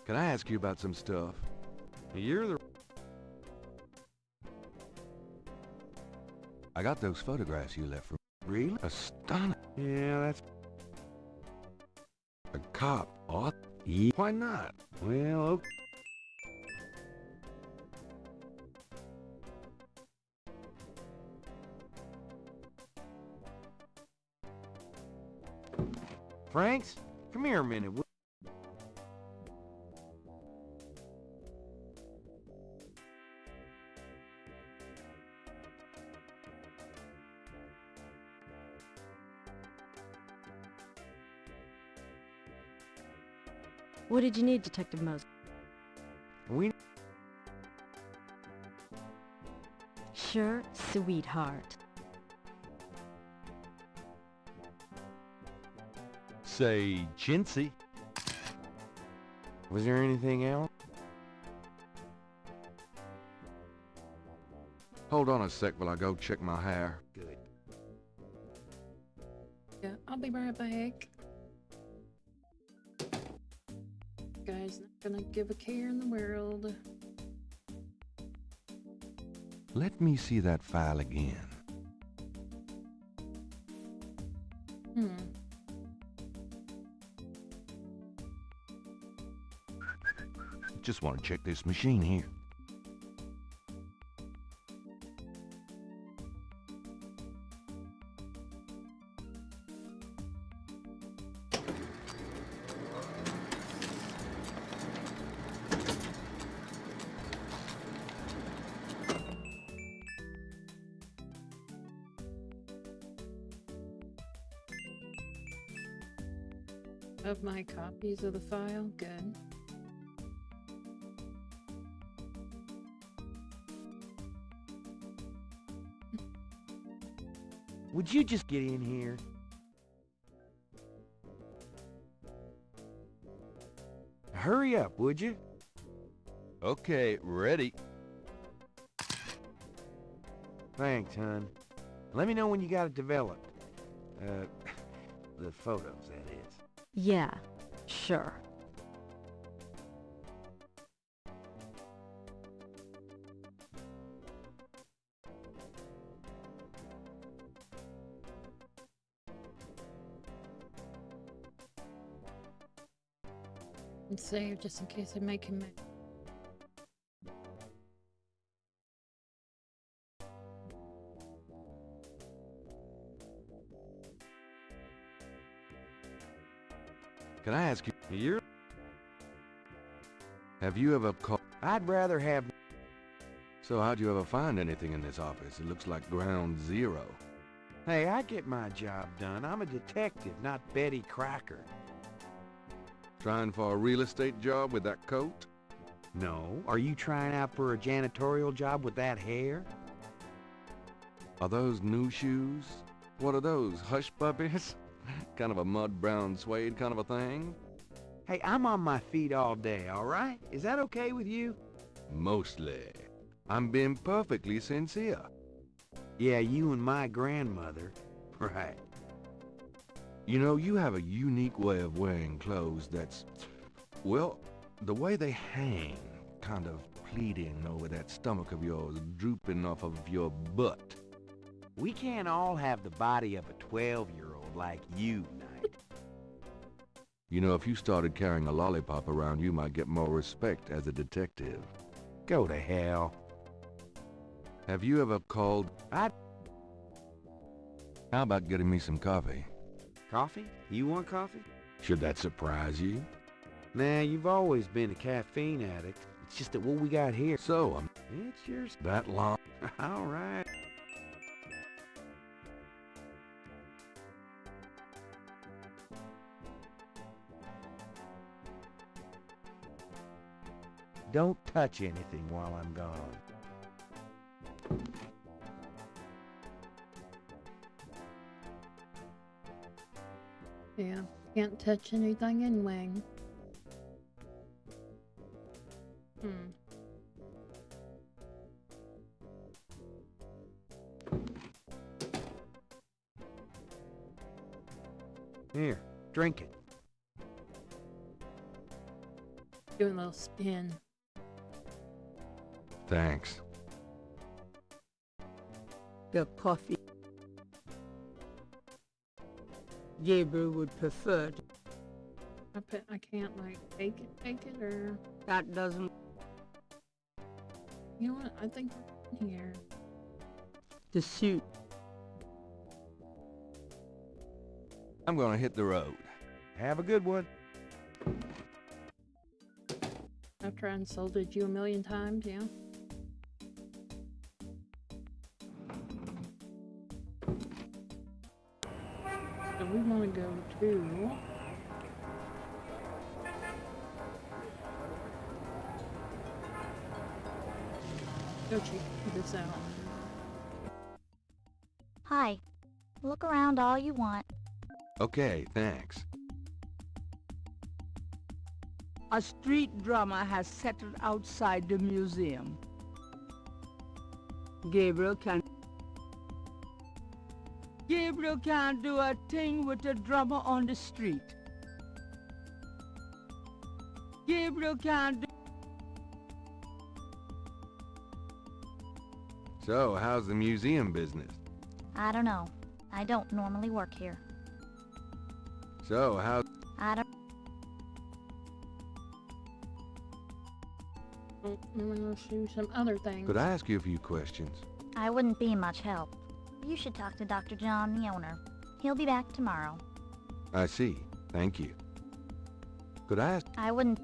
Can I ask you about some stuff? You're the... I got those photographs you left for me. Really? Astonishing. Yeah, that's... A cop. Oh, why not? Well, okay. Franks, come here a minute. What did you need, Detective Mose? We Sure, sweetheart. Say, chintzy. Was there anything else? Hold on a sec while I go check my hair. Good. Yeah, I'll be right back. Guys, not gonna give a care in the world. Let me see that file again. Just want to check this machine here. Of my copies of the file, good. Would you just get in here? Hurry up, would you? Okay, ready. Thanks, hon. Let me know when you got it developed. The photos, that is. Yeah, sure. And save just in case I make him mad. Can I ask you, have you ever called? I'd rather have... So how'd you ever find anything in this office? It looks like ground zero. Hey, I get my job done. I'm a detective, not Betty Crocker. Trying for a real estate job with that coat? No. Are you trying out for a janitorial job with that hair? Are those new shoes? What are those, hush puppies? Kind of a mud brown suede kind of a thing? Hey, I'm on my feet all day, all right? Is that okay with you? Mostly. I'm being perfectly sincere. Yeah, you and my grandmother. Right. You know, you have a unique way of wearing clothes that's, well, the way they hang, kind of pleating over that stomach of yours, drooping off of your butt. We can't all have the body of a 12-year-old like you, Knight. You know, if you started carrying a lollipop around, you might get more respect as a detective. Go to hell. Have you ever called? How about getting me some coffee? Coffee? You want coffee? Should that surprise you? Nah, you've always been a caffeine addict. It's just that what we got here... So, It's yours. that long? All right. Don't touch anything while I'm gone. Yeah, can't touch anything anyway. Here, drink it. Doing a little spin. Thanks. The coffee. Gabriel would prefer to... I can't like take it, or That doesn't... you know what? I think we're in here. The suit. I'm gonna hit the road. Have a good one. After I insulted you a million times, yeah. So we want to go to go check this out. Hi. Look around all you want. Okay, thanks. A street drummer has settled outside the museum. Gabriel can't do a thing with a drummer on the street. Gabriel can't do... So, how's the museum business? I don't know. I don't normally work here. So, how... I don't... I'm gonna do some other things. Could I ask you a few questions? I wouldn't be much help. You should talk to Dr. John, the owner. He'll be back tomorrow. I see. Thank you. Could I ask... I wouldn't...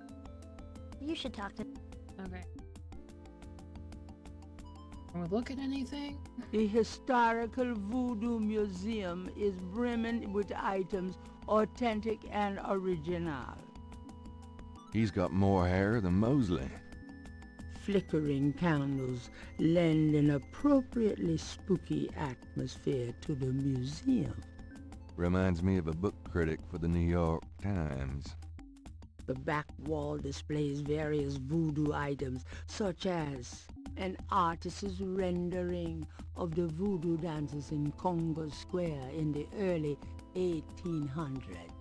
You should talk to... Okay. Can we look at anything? The historical voodoo museum is brimming with items authentic and original. He's got more hair than Mosley. Flickering candles lend an appropriately spooky atmosphere to the museum. Reminds me of a book critic for the New York Times. The back wall displays various voodoo items, such as an artist's rendering of the voodoo dances in Congo Square in the early 1800s.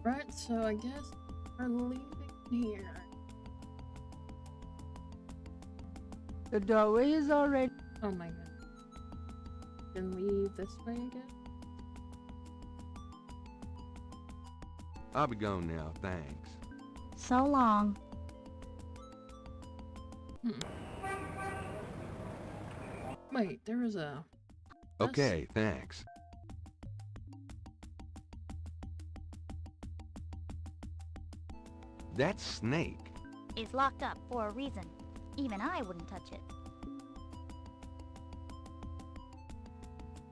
Right, so I guess we're leaving here. The doorway is already... Oh my god. Then leave this way again? I'll be gone now, thanks. So long. Wait, there was a... Okay, thanks. That snake. It's locked up for a reason. Even I wouldn't touch it.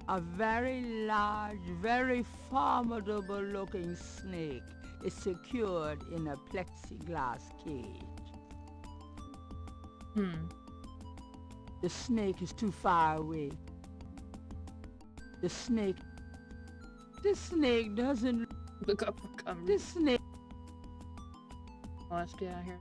A very large, very formidable looking snake is secured in a plexiglass cage. The snake is too far away. The snake doesn't... Look up for cover. The snake... Oh, let's get out of here.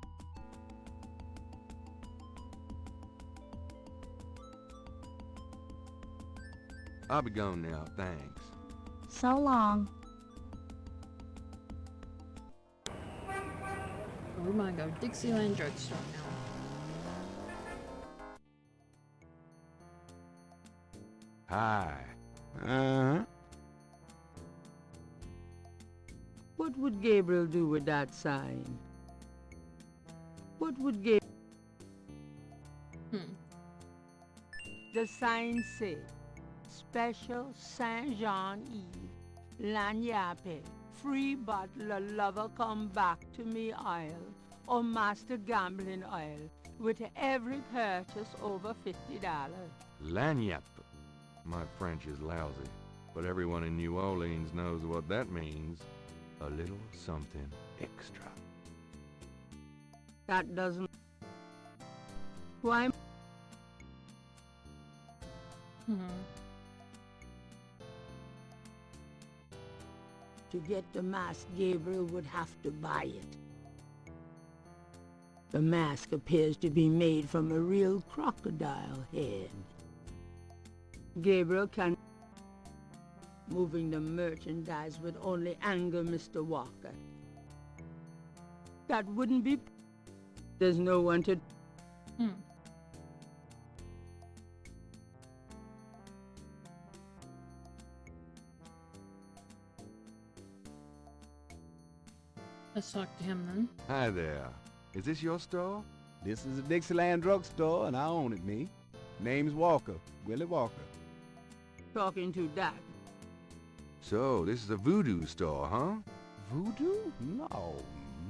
I'll be gone now, thanks. So long. We might go Dixieland Drugstore now. Hi. Uh-huh. What would Gabriel do with that sign? What would Gabriel... The sign says, Special Saint Jean Eve, Lagnappe, free bottle of lover come back to me oil, or master gambling oil, with every purchase over $50. Lagniappe. My French is lousy, but everyone in New Orleans knows what that means. A little something extra. That doesn't... Why... To get the mask, Gabriel would have to buy it. The mask appears to be made from a real crocodile head. Gabriel can... Moving the merchandise would only anger Mr. Walker. That wouldn't be... There's no one to... Let's talk to him then. Hi there. Is this your store? This is a Dixieland drugstore, and I own it, me. Name's Walker, Willie Walker. Talking to that. So, this is a voodoo store, huh? Voodoo? No,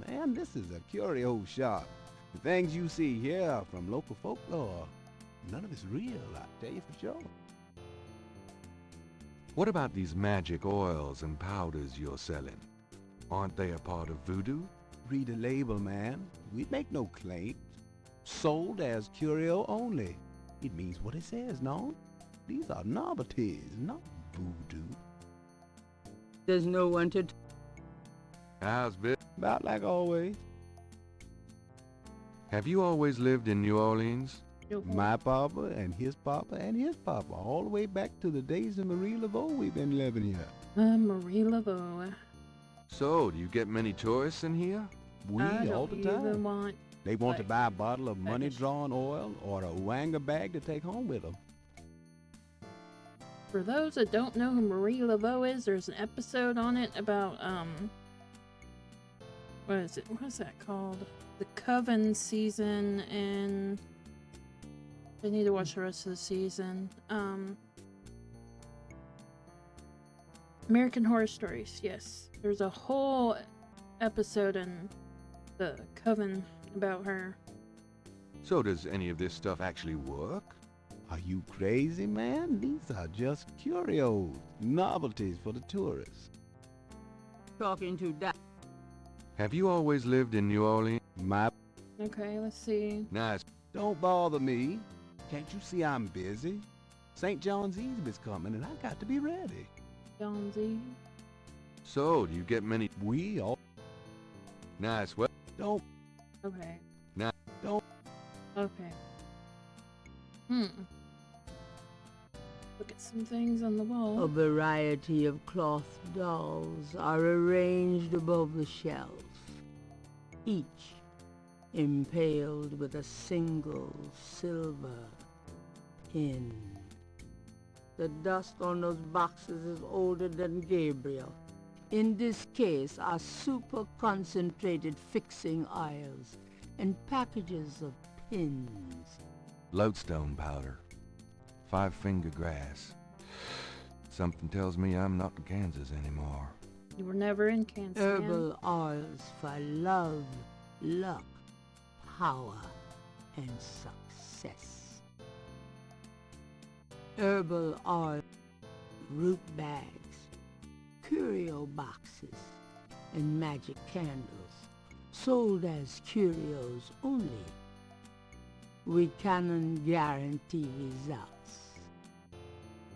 man, this is a curio shop. The things you see here are from local folklore. None of it's real, I tell you for sure. What about these magic oils and powders you're selling? Aren't they a part of voodoo? Read the label, man. We make no claims. Sold as curio only. It means what it says, no? These are novelties, not voodoo. There's no one to... How's Bill? About like always. Have you always lived in New Orleans? My papa and his papa and his papa, all the way back to the days of Marie Laveau we've been living here. Marie Laveau. So, do you get many tourists in here? We I all don't the time. even want... They want to like, buy a bottle of money-drawn oil or a Wanga bag to take home with them. For those that don't know who Marie Laveau is, there's an episode on it about, what is it? What is that called? The Coven season, and I need to watch the rest of the season. American Horror Stories, yes. There's a whole episode in the Coven about her. So does any of this stuff actually work? Are you crazy, man? These are just curios, novelties for the tourists. Talking to that. Have you always lived in New Orleans? Okay, let's see. Nice. Don't bother me. Can't you see I'm busy? St. John's Eve is coming and I got to be ready. John's Eve. So, do you get many? We all... Nice. Well, Don't... Okay. Nah. Don't... Okay. Look at some things on the wall. A variety of cloth dolls are arranged above the shelf, each impaled with a single silver pin. The dust on those boxes is older than Gabriel. In this case are super concentrated fixing oils and packages of pins. lodestone powder. 5-finger grass. Something tells me I'm not in Kansas anymore. You were never in Kansas. Herbal oils for love, luck, power, and success. Herbal oil, root bags, curio boxes, and magic candles, sold as curios only. We cannot guarantee results.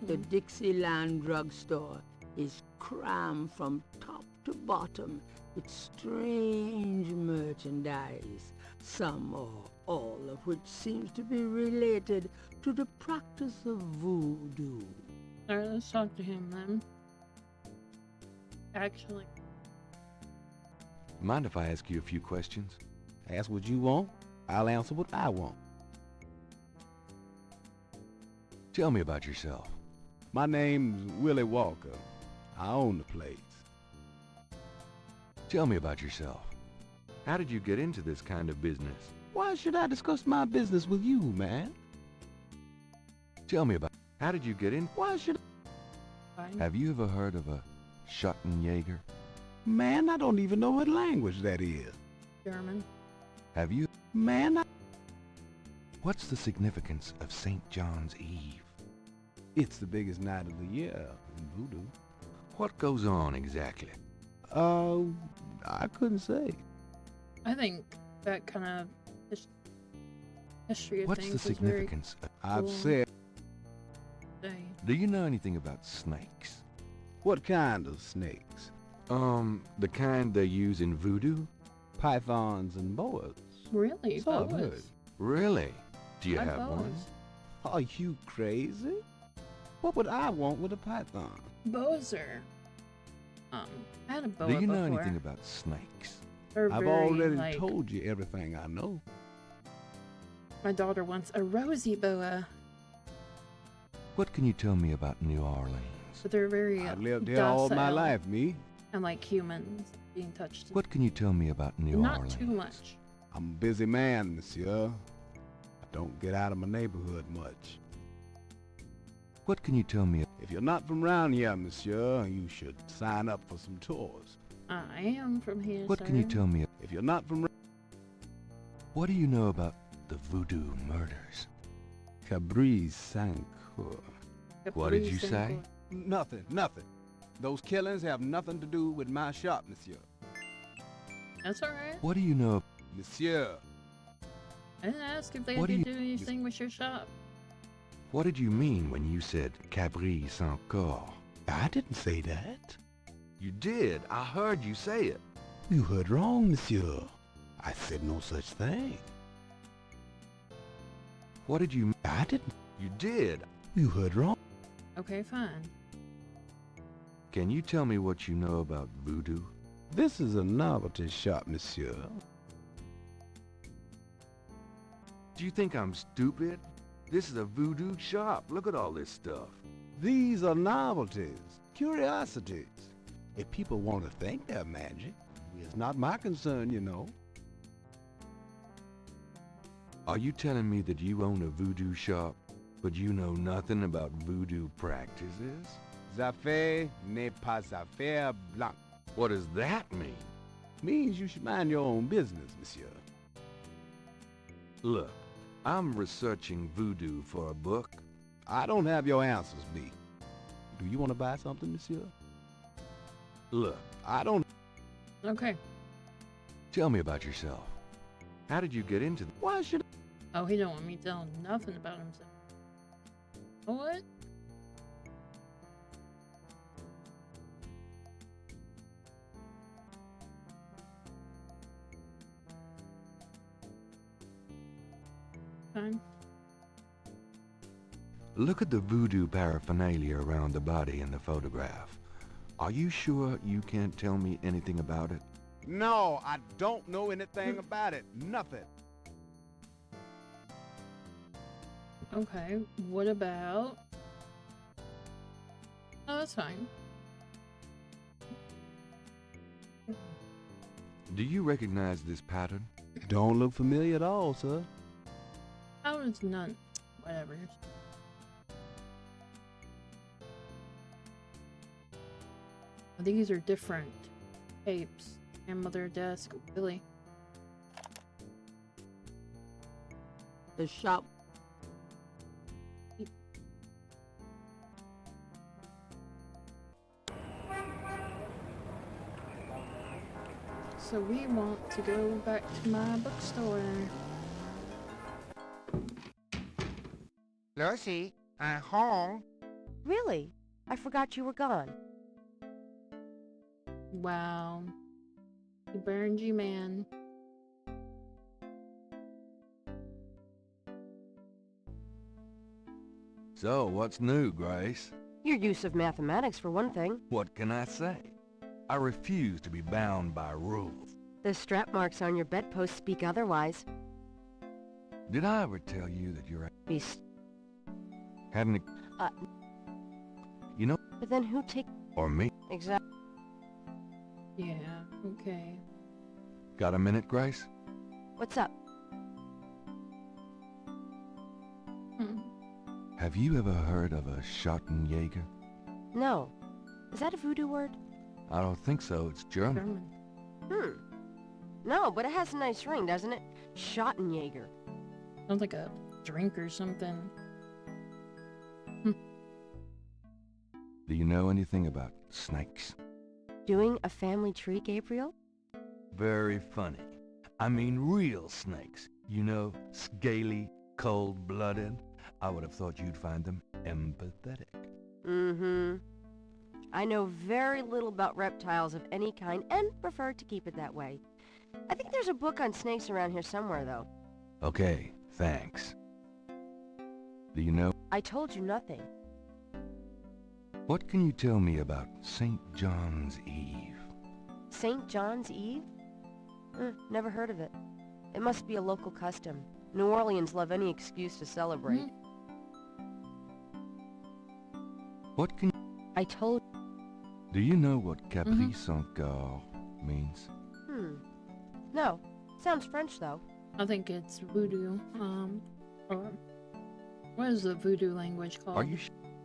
The Dixieland drugstore is crammed from top to bottom with strange merchandise, some or all of which seems to be related to the practice of voodoo. Alright, let's talk to him then. Actually. Mind if I ask you a few questions? Ask what you want, I'll answer what I want. Tell me about yourself. My name's Willie Walker. I own the place. Tell me about yourself. How did you get into this kind of business? Why should I discuss my business with you, man? Tell me about... How did you get in? Why should Have you ever heard of a Schottenjäger? Man, I don't even know what language that is. German. Have you? Man, What's the significance of St. John's Eve? It's the biggest night of the year in voodoo. What goes on exactly? I couldn't say. I think that kind of history of What's things the is very significance of... I've cool. said... Do you know anything about snakes? What kind of snakes? The kind they use in voodoo? Pythons and boas. Really? So I've boas? heard. Really? Do you I have one? boas. Are you crazy? What would I want with a python? Boas are... I had a boa Do you know before. anything about snakes? They're I've very, already like, told you everything I know. My daughter wants a rosy boa, What can you tell me about New Orleans? but they're very I've lived here all my docile life, me. and like humans being touched. What can you tell me about New Not Orleans? too much. I'm a busy man, monsieur. I don't get out of my neighborhood much. What can you tell me? If you're not from around here, monsieur, you should sign up for some tours. I am from here, What sir. can you tell me? If you're not from... What do you know about the voodoo murders? Cabri Sancour. What did you Caprice say? and Nothing. Those killings have nothing to do with my shop, monsieur. That's alright. What do you know? Monsieur. I didn't ask if they What do could you- do anything with your shop. What did you mean when you said Cabri sans corps? I didn't say that. You did. I heard you say it. You heard wrong, monsieur. I said no such thing. What did you... I didn't. You did. You heard wrong. Okay, fine. Can you tell me what you know about voodoo? This is a novelty shop, monsieur. Do you think I'm stupid? This is a voodoo shop. Look at all this stuff. These are novelties, curiosities. If people want to think they're magic, it's not my concern, you know. Are you telling me that you own a voodoo shop, but you know nothing about voodoo practices? Affaire n'est pas affaire blanche. What does that mean? Means you should mind your own business, monsieur. Look, I'm researching voodoo for a book. I don't have your answers, B. Do you want to buy something, monsieur? Look, I don't... Okay. tell me about yourself. How did you get into the... Why should... Oh, he don't want me telling nothing about himself. What? Fine. Look at the voodoo paraphernalia around the body in the photograph. Are you sure you can't tell me anything about it? No, I don't know anything about it. Nothing. Okay, what about... Oh, that's fine. Do you recognize this pattern? Don't look familiar at all, sir. How is none? Whatever. These are different tapes. Grandmother desk, Billy. The shop. So we want to go back to my bookstore. Lucy, I'm home. Really? I forgot you were gone. Wow. You burned you, man. So, what's new, Grace? Your use of mathematics, for one thing. What can I say? I refuse to be bound by rules. The strap marks on your bedpost speak otherwise. Did I ever tell you that you're... Beast. Hadn't... You know... But then who take... Or me. Exactly. Yeah, okay. Got a minute, Grace? What's up? Have you ever heard of a Schottenjäger? No. Is that a voodoo word? I don't think so. It's German. No, but it has a nice ring, doesn't it? Schottenjäger. Sounds like a drink or something. Do you know anything about snakes? Doing a family tree, Gabriel? Very funny. I mean real snakes. You know, scaly, cold-blooded. I would have thought you'd find them empathetic. Mm-hmm. I know very little about reptiles of any kind and prefer to keep it that way. I think there's a book on snakes around here somewhere, though. Okay, thanks. Do you know... I told you nothing. What can you tell me about St. John's Eve? St. John's Eve? Never heard of it. It must be a local custom. New Orleans love any excuse to celebrate. What can... I told... Do you know what Capri sans corps means? No. Sounds French, though. I think it's voodoo. Or... What is the voodoo language called? Are you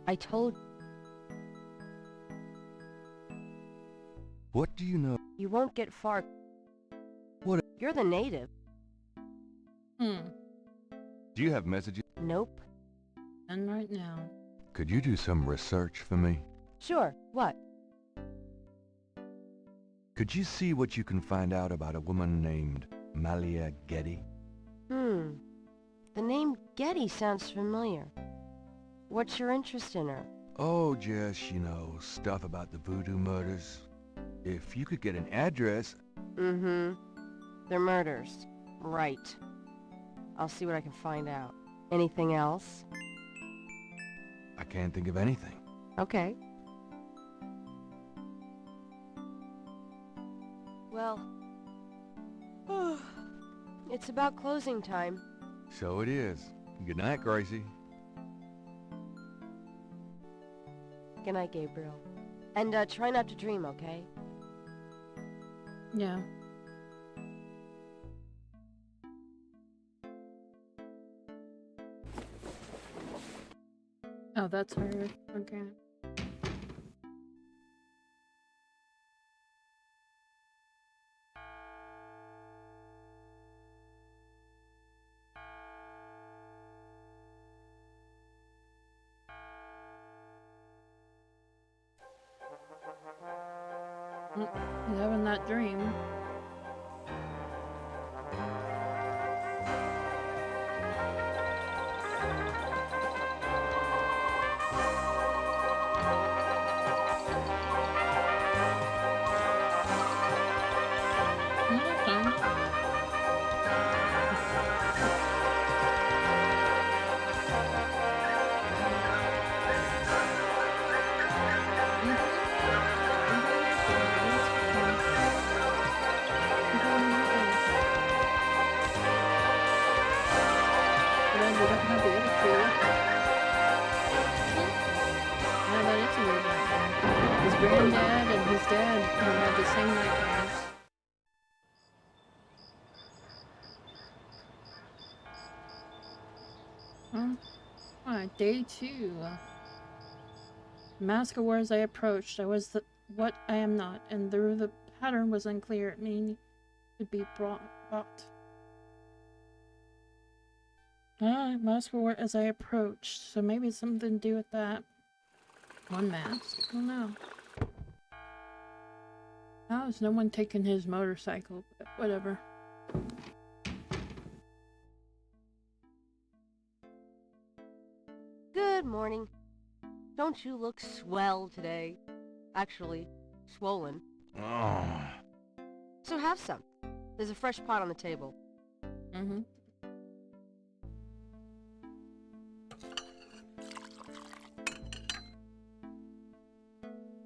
I told... What do you know? You won't get far. What? You're the native. Do you have messages? Nope. And right now. Could you do some research for me? Sure, what? Could you see what you can find out about a woman named Malia Getty? The name Getty sounds familiar. What's your interest in her? Oh, just, stuff about the voodoo murders. If you could get an address... They're murders. Right. I'll see what I can find out. Anything else? I can't think of anything. Okay. Well... it's about closing time. So it is. Good night, Gracie. Good night, Gabriel. And, try not to dream, okay? Yeah. Oh, that's her. Okay. He's having that dream. His granddad and his dad had the same nightmares. Alright, day 2. Mask of war as I approached. I was what I am not, and though the pattern was unclear, it mean could be bought. Mask of war as I approached, so maybe it's something to do with that. One mask? I don't know. How is no one taking his motorcycle? But whatever. Good morning. Don't you look swell today? Actually, swollen. Oh. So have some. There's a fresh pot on the table.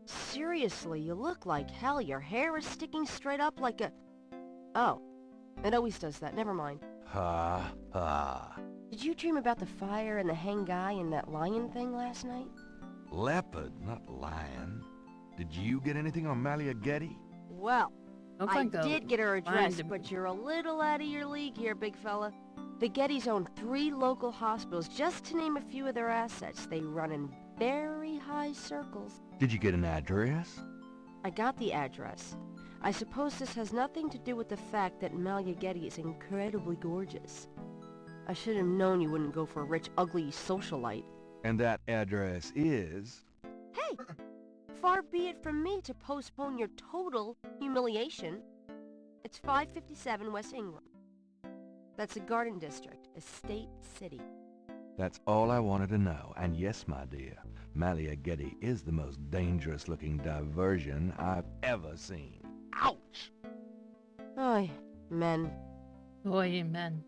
Seriously, you look like hell. Your hair is sticking straight up like a... Oh, it always does that. Never mind. Ha ha. Did you dream about the fire and the hang guy and that lion thing last night? Leopard, not lion. Did you get anything on Malia Getty? Well, Looks I like the did get her address, lion but you're a little out of your league here, big fella. The Gettys own 3 local hospitals, just to name a few of their assets. They run in very high circles. Did you get an address? I got the address. I suppose this has nothing to do with the fact that Malia Getty is incredibly gorgeous. I should have known you wouldn't go for a rich, ugly socialite. And that address is... Hey! Far be it from me to postpone your total humiliation. It's 557 West Ingram. That's a garden district, Estate City. That's all I wanted to know. And yes, my dear, Malia Getty is the most dangerous-looking diversion I've ever seen. Ouch! Oy, men. Oy, men.